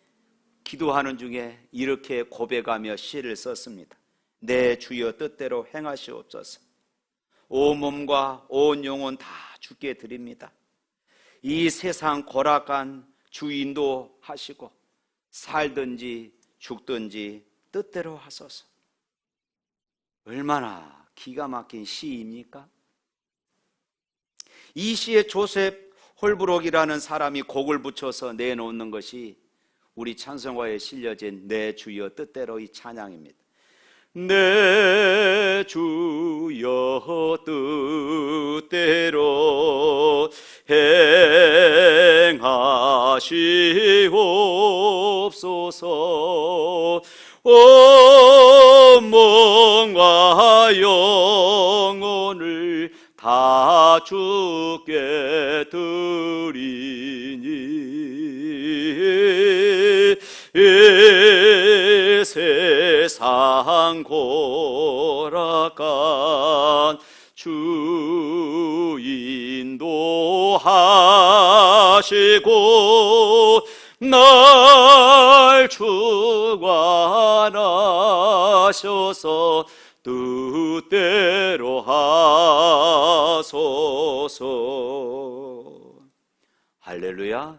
기도하는 중에 이렇게 고백하며 시를 썼습니다. 내 주여 뜻대로 행하시옵소서. 온 몸과 온 영혼 다 주께 드립니다. 이 세상 고락한 주 인도하시고 살든지 죽든지 뜻대로 하소서. 얼마나 기가 막힌 시입니까? 이 시에 조셉 홀브록이라는 사람이 곡을 붙여서 내놓는 것이 우리 찬송가에 실려진 내 주여 뜻대로의 찬양입니다. 내 주여 뜻대로 행하시옵소서. 온 몸과 영혼을 다 주께 드리니 이 세상 고락한 주 인도하시고 날 주관하셔서 뜻대로 하소서. 할렐루야.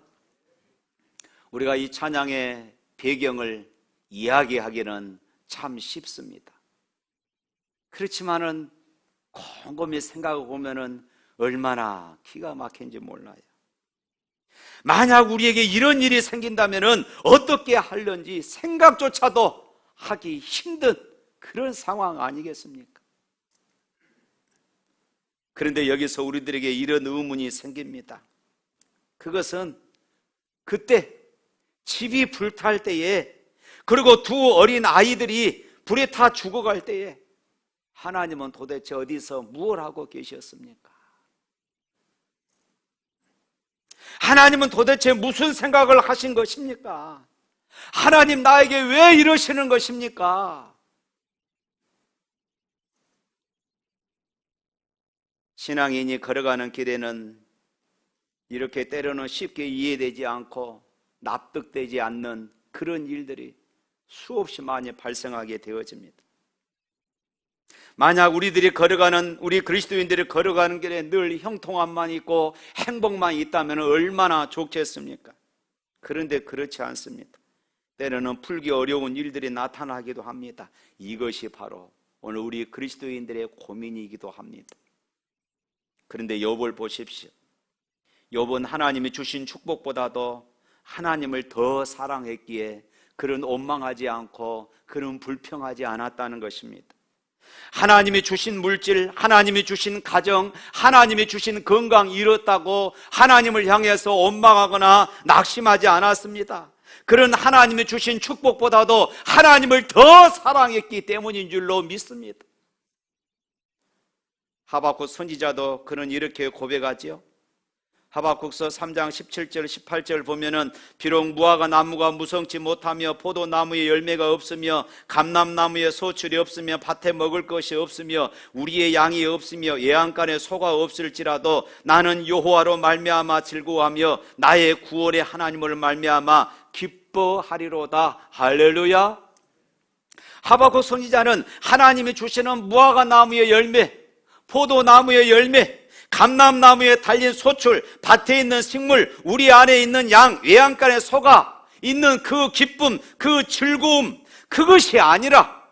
우리가 이 찬양의 배경을 이야기하기는 참 쉽습니다. 그렇지만은 곰곰이 생각해 보면은 얼마나 기가 막힌지 몰라요. 만약 우리에게 이런 일이 생긴다면은 어떻게 하려는지 생각조차도 하기 힘든 그런 상황 아니겠습니까? 그런데 여기서 우리들에게 이런 의문이 생깁니다. 그것은 그때 집이 불탈 때에, 그리고 두 어린 아이들이 불에 타 죽어갈 때에 하나님은 도대체 어디서 무엇을 하고 계셨습니까? 하나님은 도대체 무슨 생각을 하신 것입니까? 하나님 나에게 왜 이러시는 것입니까? 신앙인이 걸어가는 길에는 이렇게 때로는 쉽게 이해되지 않고 납득되지 않는 그런 일들이 수없이 많이 발생하게 되어집니다. 만약 우리 그리스도인들이 걸어가는 길에 늘 형통함만 있고 행복만 있다면 얼마나 좋겠습니까? 그런데 그렇지 않습니다. 때로는 풀기 어려운 일들이 나타나기도 합니다. 이것이 바로 오늘 우리 그리스도인들의 고민이기도 합니다. 그런데 욥을 보십시오. 욥은 하나님이 주신 축복보다도 하나님을 더 사랑했기에 그는 원망하지 않고 그는 불평하지 않았다는 것입니다. 하나님이 주신 물질, 하나님이 주신 가정, 하나님이 주신 건강 잃었다고 하나님을 향해서 원망하거나 낙심하지 않았습니다. 그런 하나님이 주신 축복보다도 하나님을 더 사랑했기 때문인 줄로 믿습니다. 하박국 선지자도 그는 이렇게 고백하지요. 하박국서 3장 17절 18절 보면은 비록 무화과 나무가 무성치 못하며 포도나무에 열매가 없으며 감람나무에 소출이 없으며 밭에 먹을 것이 없으며 우리의 양이 없으며 예안간에 소가 없을지라도 나는 여호와로 말미암아 즐거워하며 나의 구원의 하나님을 말미암아 기뻐하리로다. 할렐루야. 하박국 선지자는 하나님이 주시는 무화과 나무의 열매, 포도나무의 열매, 감람나무에 달린 소출, 밭에 있는 식물, 우리 안에 있는 양, 외양간의 소가 있는 그 기쁨, 그 즐거움, 그것이 아니라,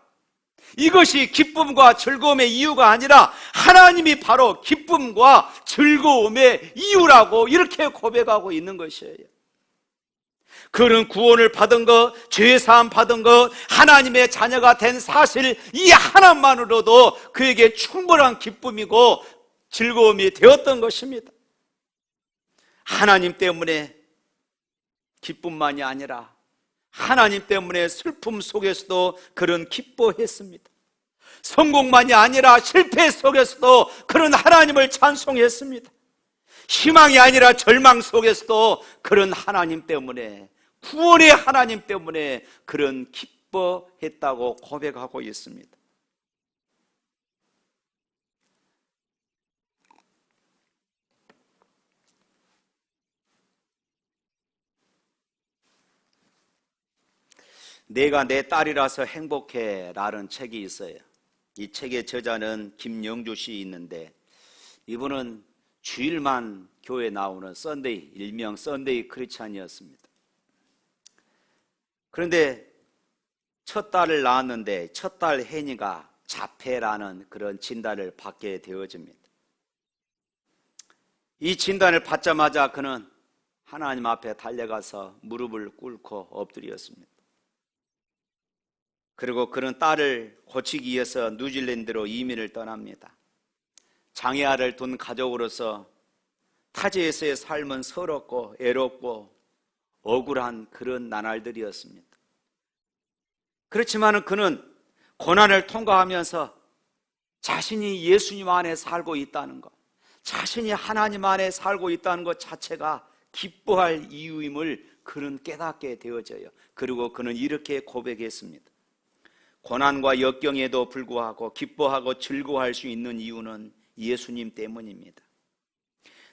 이것이 기쁨과 즐거움의 이유가 아니라 하나님이 바로 기쁨과 즐거움의 이유라고 이렇게 고백하고 있는 것이에요. 그는 구원을 받은 것, 죄사함 받은 것, 하나님의 자녀가 된 사실, 이 하나만으로도 그에게 충분한 기쁨이고 즐거움이 되었던 것입니다. 하나님 때문에 기쁨만이 아니라 하나님 때문에 슬픔 속에서도 그는 기뻐했습니다. 성공만이 아니라 실패 속에서도 그는 하나님을 찬송했습니다. 희망이 아니라 절망 속에서도 그는 하나님 때문에, 구원의 하나님 때문에 그는 기뻐했다고 고백하고 있습니다. 내가 내 딸이라서 행복해 라는 책이 있어요. 이 책의 저자는 김영주 씨 있는데, 이분은 주일만 교회에 나오는 썬데이, 일명 썬데이 크리스찬이었습니다. 그런데 첫 딸을 낳았는데 첫 딸 혜니가 자폐라는 그런 진단을 받게 되어집니다. 이 진단을 받자마자 그는 하나님 앞에 달려가서 무릎을 꿇고 엎드렸습니다. 그리고 그는 딸을 고치기 위해서 뉴질랜드로 이민을 떠납니다. 장애아를 둔 가족으로서 타지에서의 삶은 서럽고 애롭고 억울한 그런 나날들이었습니다. 그렇지만 그는 고난을 통과하면서 자신이 예수님 안에 살고 있다는 것, 자신이 하나님 안에 살고 있다는 것 자체가 기뻐할 이유임을 그는 깨닫게 되어져요. 그리고 그는 이렇게 고백했습니다. 고난과 역경에도 불구하고 기뻐하고 즐거워할 수 있는 이유는 예수님 때문입니다.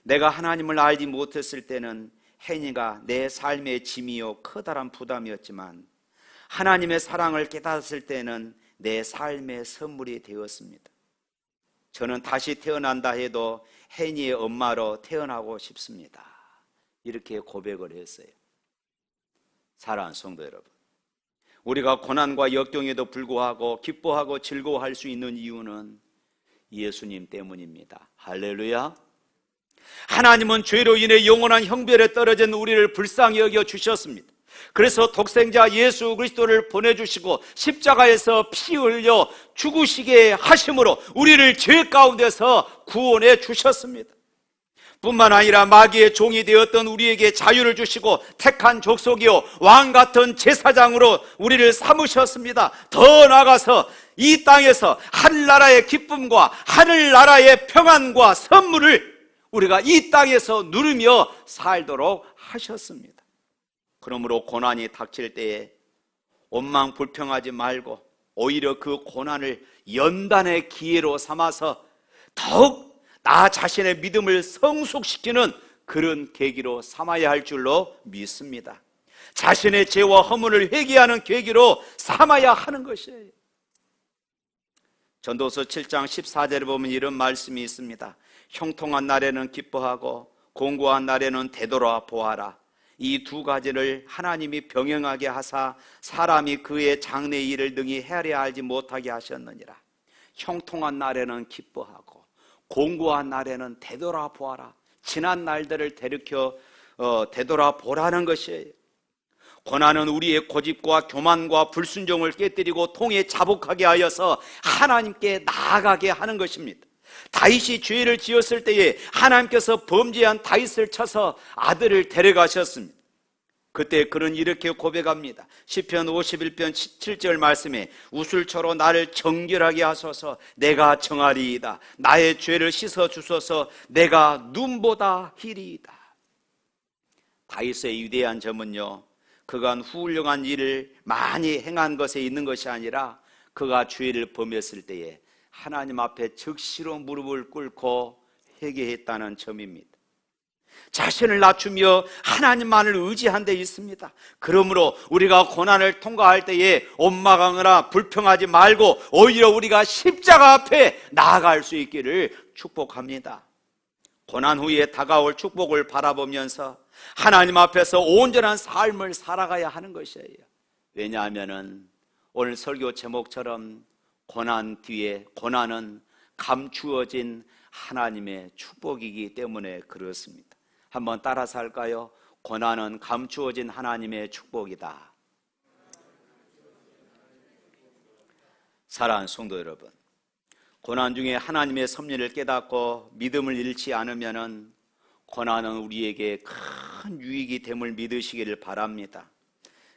내가 하나님을 알지 못했을 때는 혜니가 내 삶의 짐이요 커다란 부담이었지만 하나님의 사랑을 깨닫았을 때는 내 삶의 선물이 되었습니다. 저는 다시 태어난다 해도 혜니의 엄마로 태어나고 싶습니다. 이렇게 고백을 했어요. 사랑하는 성도 여러분, 우리가 고난과 역경에도 불구하고 기뻐하고 즐거워할 수 있는 이유는 예수님 때문입니다. 할렐루야. 하나님은 죄로 인해 영원한 형벌에 떨어진 우리를 불쌍히 여겨 주셨습니다. 그래서 독생자 예수 그리스도를 보내주시고 십자가에서 피 흘려 죽으시게 하심으로 우리를 죄 가운데서 구원해 주셨습니다. 뿐만 아니라 마귀의 종이 되었던 우리에게 자유를 주시고 택한 족속이요 왕 같은 제사장으로 우리를 삼으셨습니다. 더 나아가서 이 땅에서 하늘나라의 기쁨과 하늘나라의 평안과 선물을 우리가 이 땅에서 누리며 살도록 하셨습니다. 그러므로 고난이 닥칠 때에 원망 불평하지 말고 오히려 그 고난을 연단의 기회로 삼아서 더욱 나 자신의 믿음을 성숙시키는 그런 계기로 삼아야 할 줄로 믿습니다. 자신의 죄와 허물을 회개하는 계기로 삼아야 하는 것이에요. 전도서 7장 14절에 보면 이런 말씀이 있습니다. 형통한 날에는 기뻐하고 공고한 날에는 되돌아 보아라. 이 두 가지를 하나님이 병행하게 하사 사람이 그의 장래 일을 능히 헤아려 알지 못하게 하셨느니라. 형통한 날에는 기뻐하고 공고한 날에는 되돌아 보아라. 지난 날들을 되돌아 보라는 것이에요. 고난은 우리의 고집과 교만과 불순종을 깨뜨리고 통에 자복하게 하여서 하나님께 나아가게 하는 것입니다. 다윗이 죄를 지었을 때에 하나님께서 범죄한 다윗을 쳐서 아들을 데려가셨습니다. 그때 그는 이렇게 고백합니다. 시편 51편 7절 말씀에 우슬초로 나를 정결하게 하소서. 내가 정하리이다. 나의 죄를 씻어 주소서. 내가 눈보다 희리이다. 다윗의 위대한 점은요, 그가 훌륭한 일을 많이 행한 것에 있는 것이 아니라 그가 죄를 범했을 때에 하나님 앞에 즉시로 무릎을 꿇고 회개했다는 점입니다. 자신을 낮추며 하나님만을 의지한 데 있습니다. 그러므로 우리가 고난을 통과할 때에 원망하거나 불평하지 말고 오히려 우리가 십자가 앞에 나아갈 수 있기를 축복합니다. 고난 후에 다가올 축복을 바라보면서 하나님 앞에서 온전한 삶을 살아가야 하는 것이에요. 왜냐하면 오늘 설교 제목처럼 고난 뒤에 고난은 감추어진 하나님의 축복이기 때문에 그렇습니다. 한번 따라서 할까요? 고난은 감추어진 하나님의 축복이다. 사랑하는 성도 여러분, 고난 중에 하나님의 섭리를 깨닫고 믿음을 잃지 않으면 고난은 우리에게 큰 유익이 됨을 믿으시기를 바랍니다.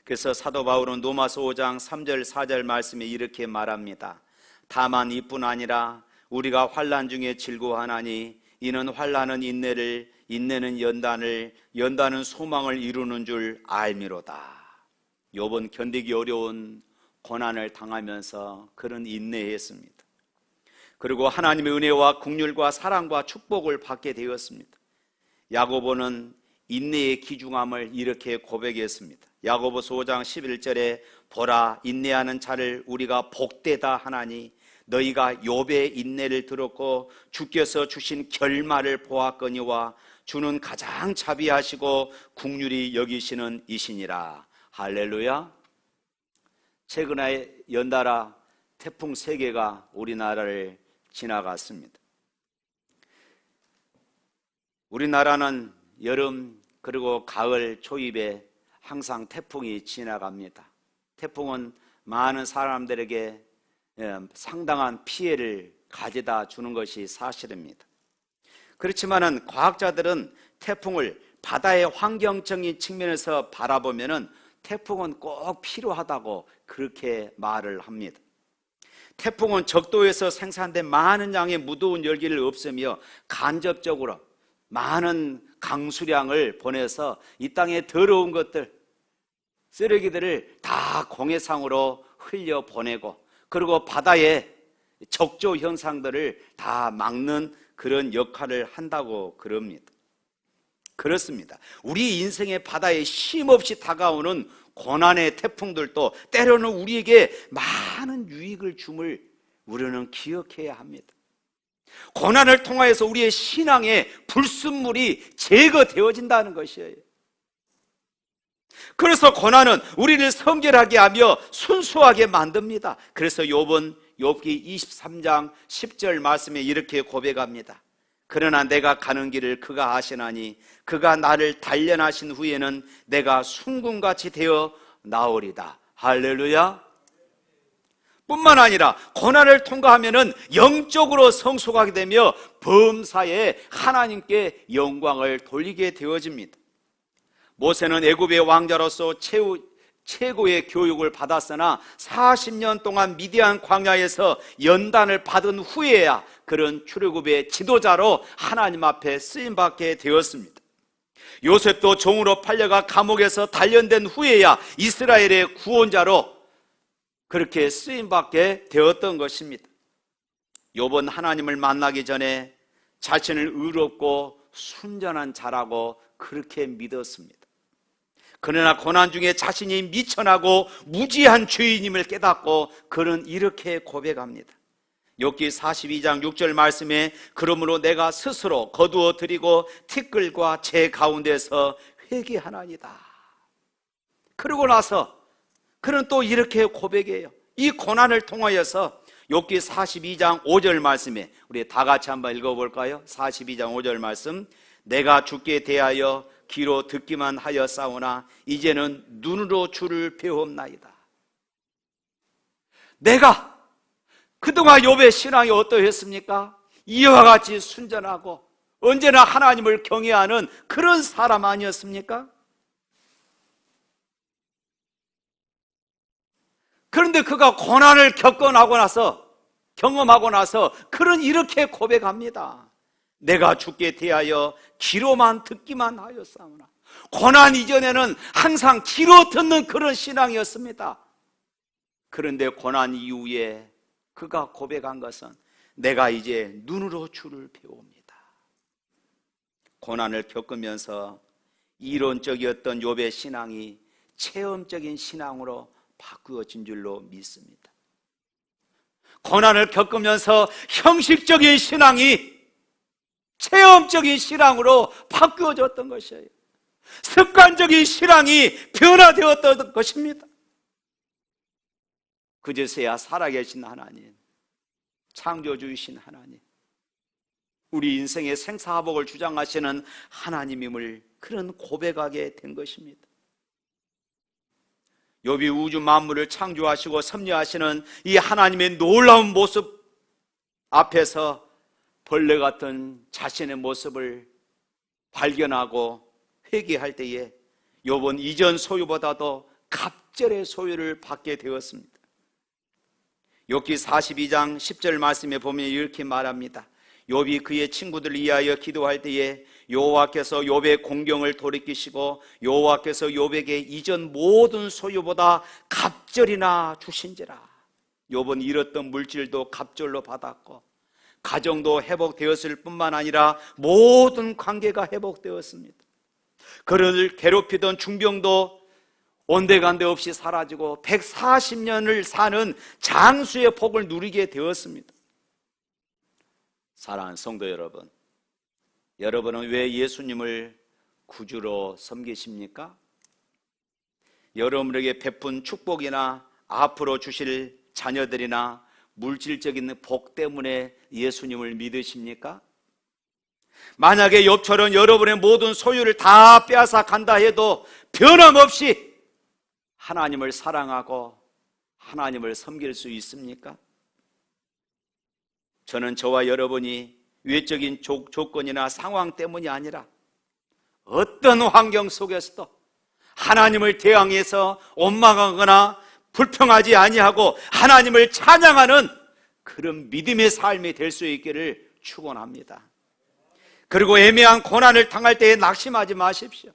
그래서 사도 바울은 로마서 5장 3절 4절 말씀에 이렇게 말합니다. 다만 이뿐 아니라 우리가 환난 중에 즐거워하나니 이는 환난은 인내를, 인내는 연단을, 연단은 소망을 이루는 줄 알미로다. 욥은 견디기 어려운 고난을 당하면서 그는 인내했습니다. 그리고 하나님의 은혜와 긍휼과 사랑과 축복을 받게 되었습니다. 야고보는 인내의 귀중함을 이렇게 고백했습니다. 야고보서 5장 11절에 보라, 인내하는 자를 우리가 복되다 하나니 너희가 욥의 인내를 들었고 주께서 주신 결말을 보았거니와 주는 가장 자비하시고 긍휼히 여기시는 이시니라. 할렐루야. 최근에 연달아 태풍 3개가 우리나라를 지나갔습니다. 우리나라는 여름 그리고 가을 초입에 항상 태풍이 지나갑니다. 태풍은 많은 사람들에게 상당한 피해를 가져다 주는 것이 사실입니다. 그렇지만은 과학자들은 태풍을 바다의 환경적인 측면에서 바라보면은 태풍은 꼭 필요하다고 그렇게 말을 합니다. 태풍은 적도에서 생산된 많은 양의 무더운 열기를 없애며 간접적으로 많은 강수량을 보내서 이 땅에 더러운 것들, 쓰레기들을 다 공해상으로 흘려보내고 그리고 바다의 적조 현상들을 다 막는 그런 역할을 한다고 그럽니다. 그렇습니다. 우리 인생의 바다에 쉼없이 다가오는 고난의 태풍들도 때로는 우리에게 많은 유익을 줌을 우리는 기억해야 합니다. 고난을 통하여서 우리의 신앙의 불순물이 제거되어진다는 것이에요. 그래서 고난은 우리를 성결하게 하며 순수하게 만듭니다. 그래서 욥은 욥기 23장 10절 말씀에 이렇게 고백합니다. 그러나 내가 가는 길을 그가 아시나니 그가 나를 단련하신 후에는 내가 순금같이 되어 나오리다. 할렐루야. 뿐만 아니라 고난을 통과하면은 영적으로 성숙하게 되며 범사에 하나님께 영광을 돌리게 되어집니다. 모세는 애굽의 왕자로서 최고의 교육을 받았으나 40년 동안 미디안 광야에서 연단을 받은 후에야 그런 출애굽의 지도자로 하나님 앞에 쓰임받게 되었습니다. 요셉도 종으로 팔려가 감옥에서 단련된 후에야 이스라엘의 구원자로 그렇게 쓰임받게 되었던 것입니다. 욥은 하나님을 만나기 전에 자신을 의롭고 순전한 자라고 그렇게 믿었습니다. 그러나 고난 중에 자신이 미천하고 무지한 죄인임을 깨닫고 그는 이렇게 고백합니다. 욥기 42장 6절 말씀에 그러므로 내가 스스로 거두어 드리고 티끌과 제 가운데서 회개하나이다. 그러고 나서 그는 또 이렇게 고백해요. 이 고난을 통하여서 욥기 42장 5절 말씀에 우리 다 같이 한번 읽어볼까요? 42장 5절 말씀, 내가 주께 대하여 귀로 듣기만 하였사오나 이제는 눈으로 주를 배웠나이다. 내가 그동안 욥의 신앙이 어떠했습니까? 이와 같이 순전하고 언제나 하나님을 경외하는 그런 사람 아니었습니까? 그런데 그가 고난을 경험하고 나서 그는 이렇게 고백합니다. 내가 주께 대하여 귀로만 듣기만 하였사오나. 고난 이전에는 항상 귀로 듣는 그런 신앙이었습니다. 그런데 고난 이후에 그가 고백한 것은 내가 이제 눈으로 주를 배웁니다. 고난을 겪으면서 이론적이었던 욥의 신앙이 체험적인 신앙으로 바꾸어진 줄로 믿습니다. 고난을 겪으면서 형식적인 신앙이 체험적인 신앙으로 바꾸어졌던 것이에요. 습관적인 신앙이 변화되었던 것입니다. 그제서야 살아계신 하나님, 창조주이신 하나님, 우리 인생의 생사화복을 주장하시는 하나님임을 그런 고백하게 된 것입니다. 욥이 우주 만물을 창조하시고 섭리하시는 이 하나님의 놀라운 모습 앞에서 벌레 같은 자신의 모습을 발견하고 회개할 때에 욥은 이전 소유보다도 갑절의 소유를 받게 되었습니다. 욥기 42장 10절 말씀에 보면 이렇게 말합니다. 욥이 그의 친구들을 위하여 기도할 때에 여호와께서 욥의 공경을 돌이키시고 여호와께서 욥에게 이전 모든 소유보다 갑절이나 주신지라. 욥은 잃었던 물질도 갑절로 받았고 가정도 회복되었을 뿐만 아니라 모든 관계가 회복되었습니다. 그를 괴롭히던 중병도 온데간데 없이 사라지고 140년을 사는 장수의 복을 누리게 되었습니다. 사랑하는 성도 여러분, 여러분은 왜 예수님을 구주로 섬기십니까? 여러분에게 베푼 축복이나 앞으로 주실 자녀들이나 물질적인 복 때문에 예수님을 믿으십니까? 만약에 욥처럼 여러분의 모든 소유를 다 빼앗아 간다 해도 변함없이 하나님을 사랑하고 하나님을 섬길 수 있습니까? 저는 저와 여러분이 외적인 조건이나 상황 때문이 아니라 어떤 환경 속에서도 하나님을 대항해서 원망하거나 불평하지 아니하고 하나님을 찬양하는 그런 믿음의 삶이 될 수 있기를 축원합니다. 그리고 애매한 고난을 당할 때에 낙심하지 마십시오.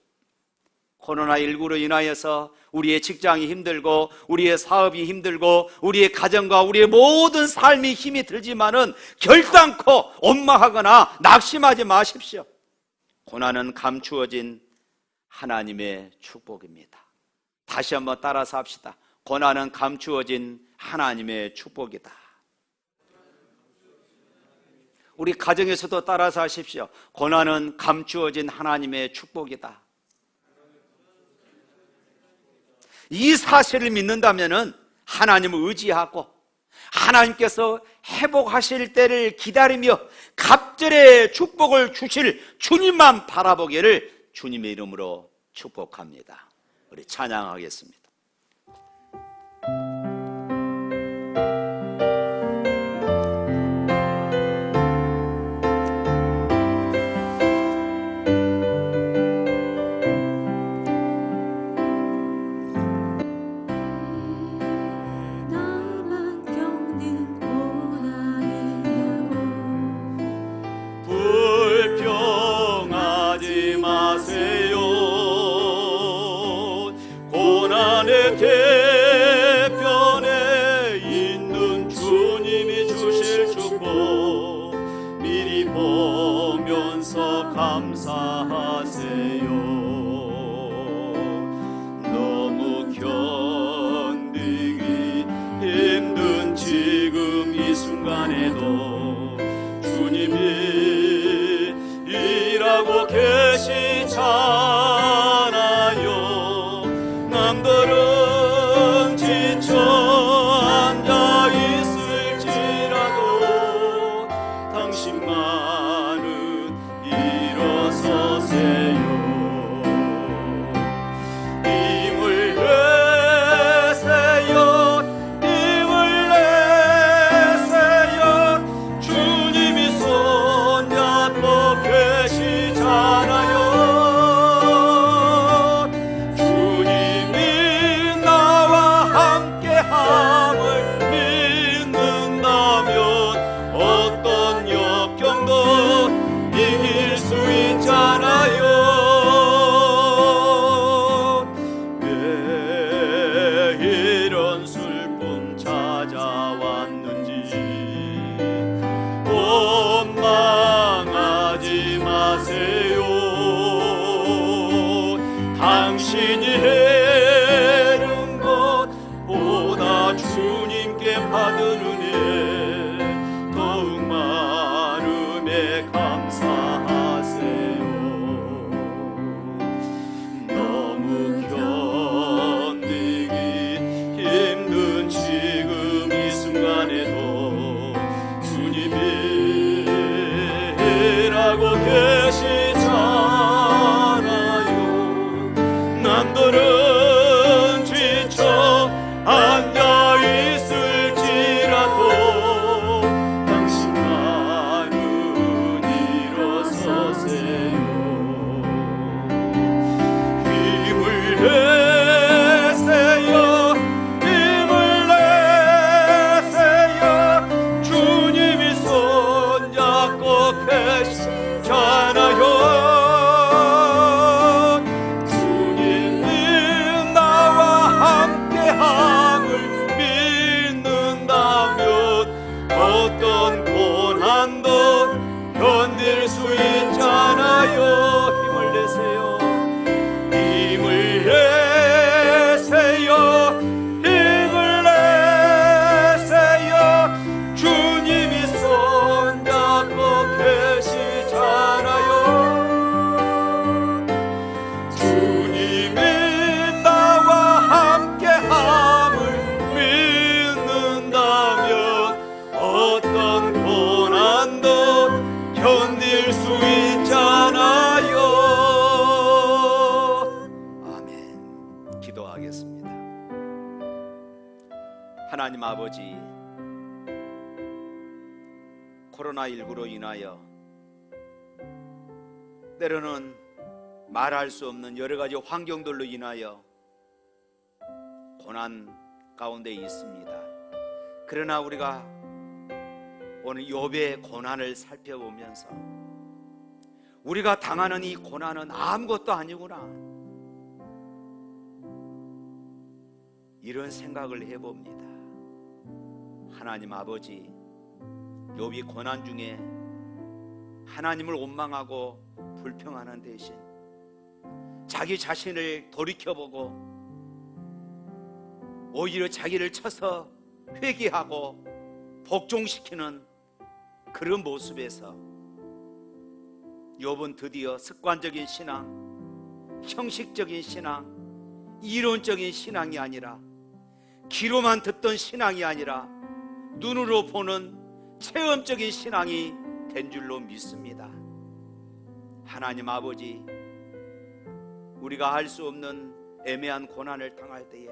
코로나19로 인하여서 우리의 직장이 힘들고 우리의 사업이 힘들고 우리의 가정과 우리의 모든 삶이 힘이 들지만은 결단코 원망하거나 낙심하지 마십시오. 고난은 감추어진 하나님의 축복입니다. 다시 한번 따라서 합시다. 고난은 감추어진 하나님의 축복이다. 우리 가정에서도 따라서 하십시오. 고난은 감추어진 하나님의 축복이다. 이 사실을 믿는다면 하나님을 의지하고 하나님께서 회복하실 때를 기다리며 갑절의 축복을 주실 주님만 바라보기를 주님의 이름으로 축복합니다. 우리 찬양하겠습니다. 대편에 있는 주님이 주실 축복 미리 보면서 감사하세요. 너무 견디기 힘든 지금 이 순간에도 남들은 지쳐 앉아 있을지라도 당신만은 일어서세요. 힘을 내세요. 힘을 내세요. 주님이 손잡고 계시잖아요. 주님이 나와 함께함을 믿는다면 어떤 역경도 이길 수 있잖아요. 왜 이런 슬픔 찾아왔는지 원망하지 마세요. 당신이 해른 것보다 주님께 받은 은혜 더욱 많음에 감사하세요. 너무 견디기 힘든 지금 이 순간에도 주님이 일하고 계시잖아요. 남들은 지쳐 앉아 있을지라도 당신만은 일어서세요. 힘을 내세요. 힘을 내세요. 주님이 손잡고 계시잖아요. 주님이 나와 함께함을 믿는다면 어떤 고난도 견딜 수 있잖아요. 힘을 내세요. 힘을 내세요. 힘을 내세요. 주님이 손잡고 계시잖아요. 주님이 나와 함께함을 믿는다면 어떤 고난도 견딜 수 있잖아요. 아멘. 기도하겠습니다. 하나님 아버지, 코로나19로 인하여 때로는 말할 수 없는 여러 가지 환경들로 인하여 고난 가운데 있습니다. 그러나 우리가 오늘 욥의 고난을 살펴보면서 우리가 당하는 이 고난은 아무것도 아니구나, 이런 생각을 해봅니다. 하나님 아버지, 욥이 고난 중에 하나님을 원망하고 불평하는 대신 자기 자신을 돌이켜보고 오히려 자기를 쳐서 회개하고 복종시키는 그런 모습에서 욥은 드디어 습관적인 신앙, 형식적인 신앙, 이론적인 신앙이 아니라, 귀로만 듣던 신앙이 아니라 눈으로 보는 체험적인 신앙이 된 줄로 믿습니다. 하나님 아버지, 우리가 알 수 없는 애매한 고난을 당할 때에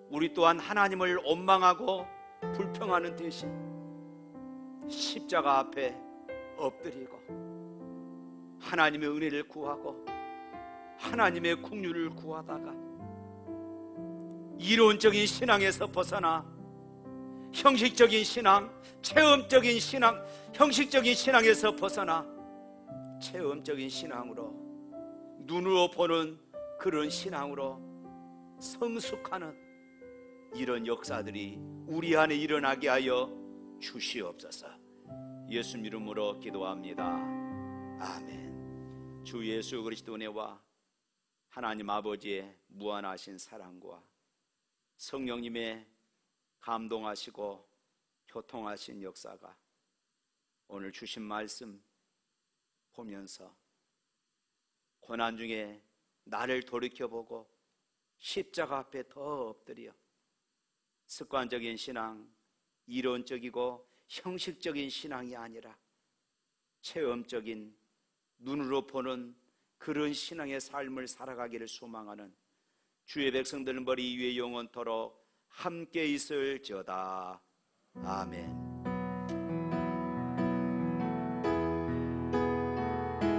우리 또한 하나님을 원망하고 불평하는 대신 십자가 앞에 엎드리고 하나님의 은혜를 구하고 하나님의 긍휼을 구하다가 이론적인 신앙에서 벗어나 형식적인 신앙, 체험적인 신앙, 형식적인 신앙에서 벗어나 체험적인 신앙으로, 눈으로 보는 그런 신앙으로 성숙하는 이런 역사들이 우리 안에 일어나게 하여 주시옵소서. 예수 이름으로 기도합니다. 아멘. 주 예수 그리스도 은혜와 하나님 아버지의 무한하신 사랑과 성령님의 감동하시고 교통하신 역사가 오늘 주신 말씀 보면서 고난 중에 나를 돌이켜보고 십자가 앞에 더 엎드려 습관적인 신앙, 이론적이고 형식적인 신앙이 아니라 체험적인 눈으로 보는 그런 신앙의 삶을 살아가기를 소망하는 주의 백성들 머리 위에 영원토록 함께 있을지어다. 아멘.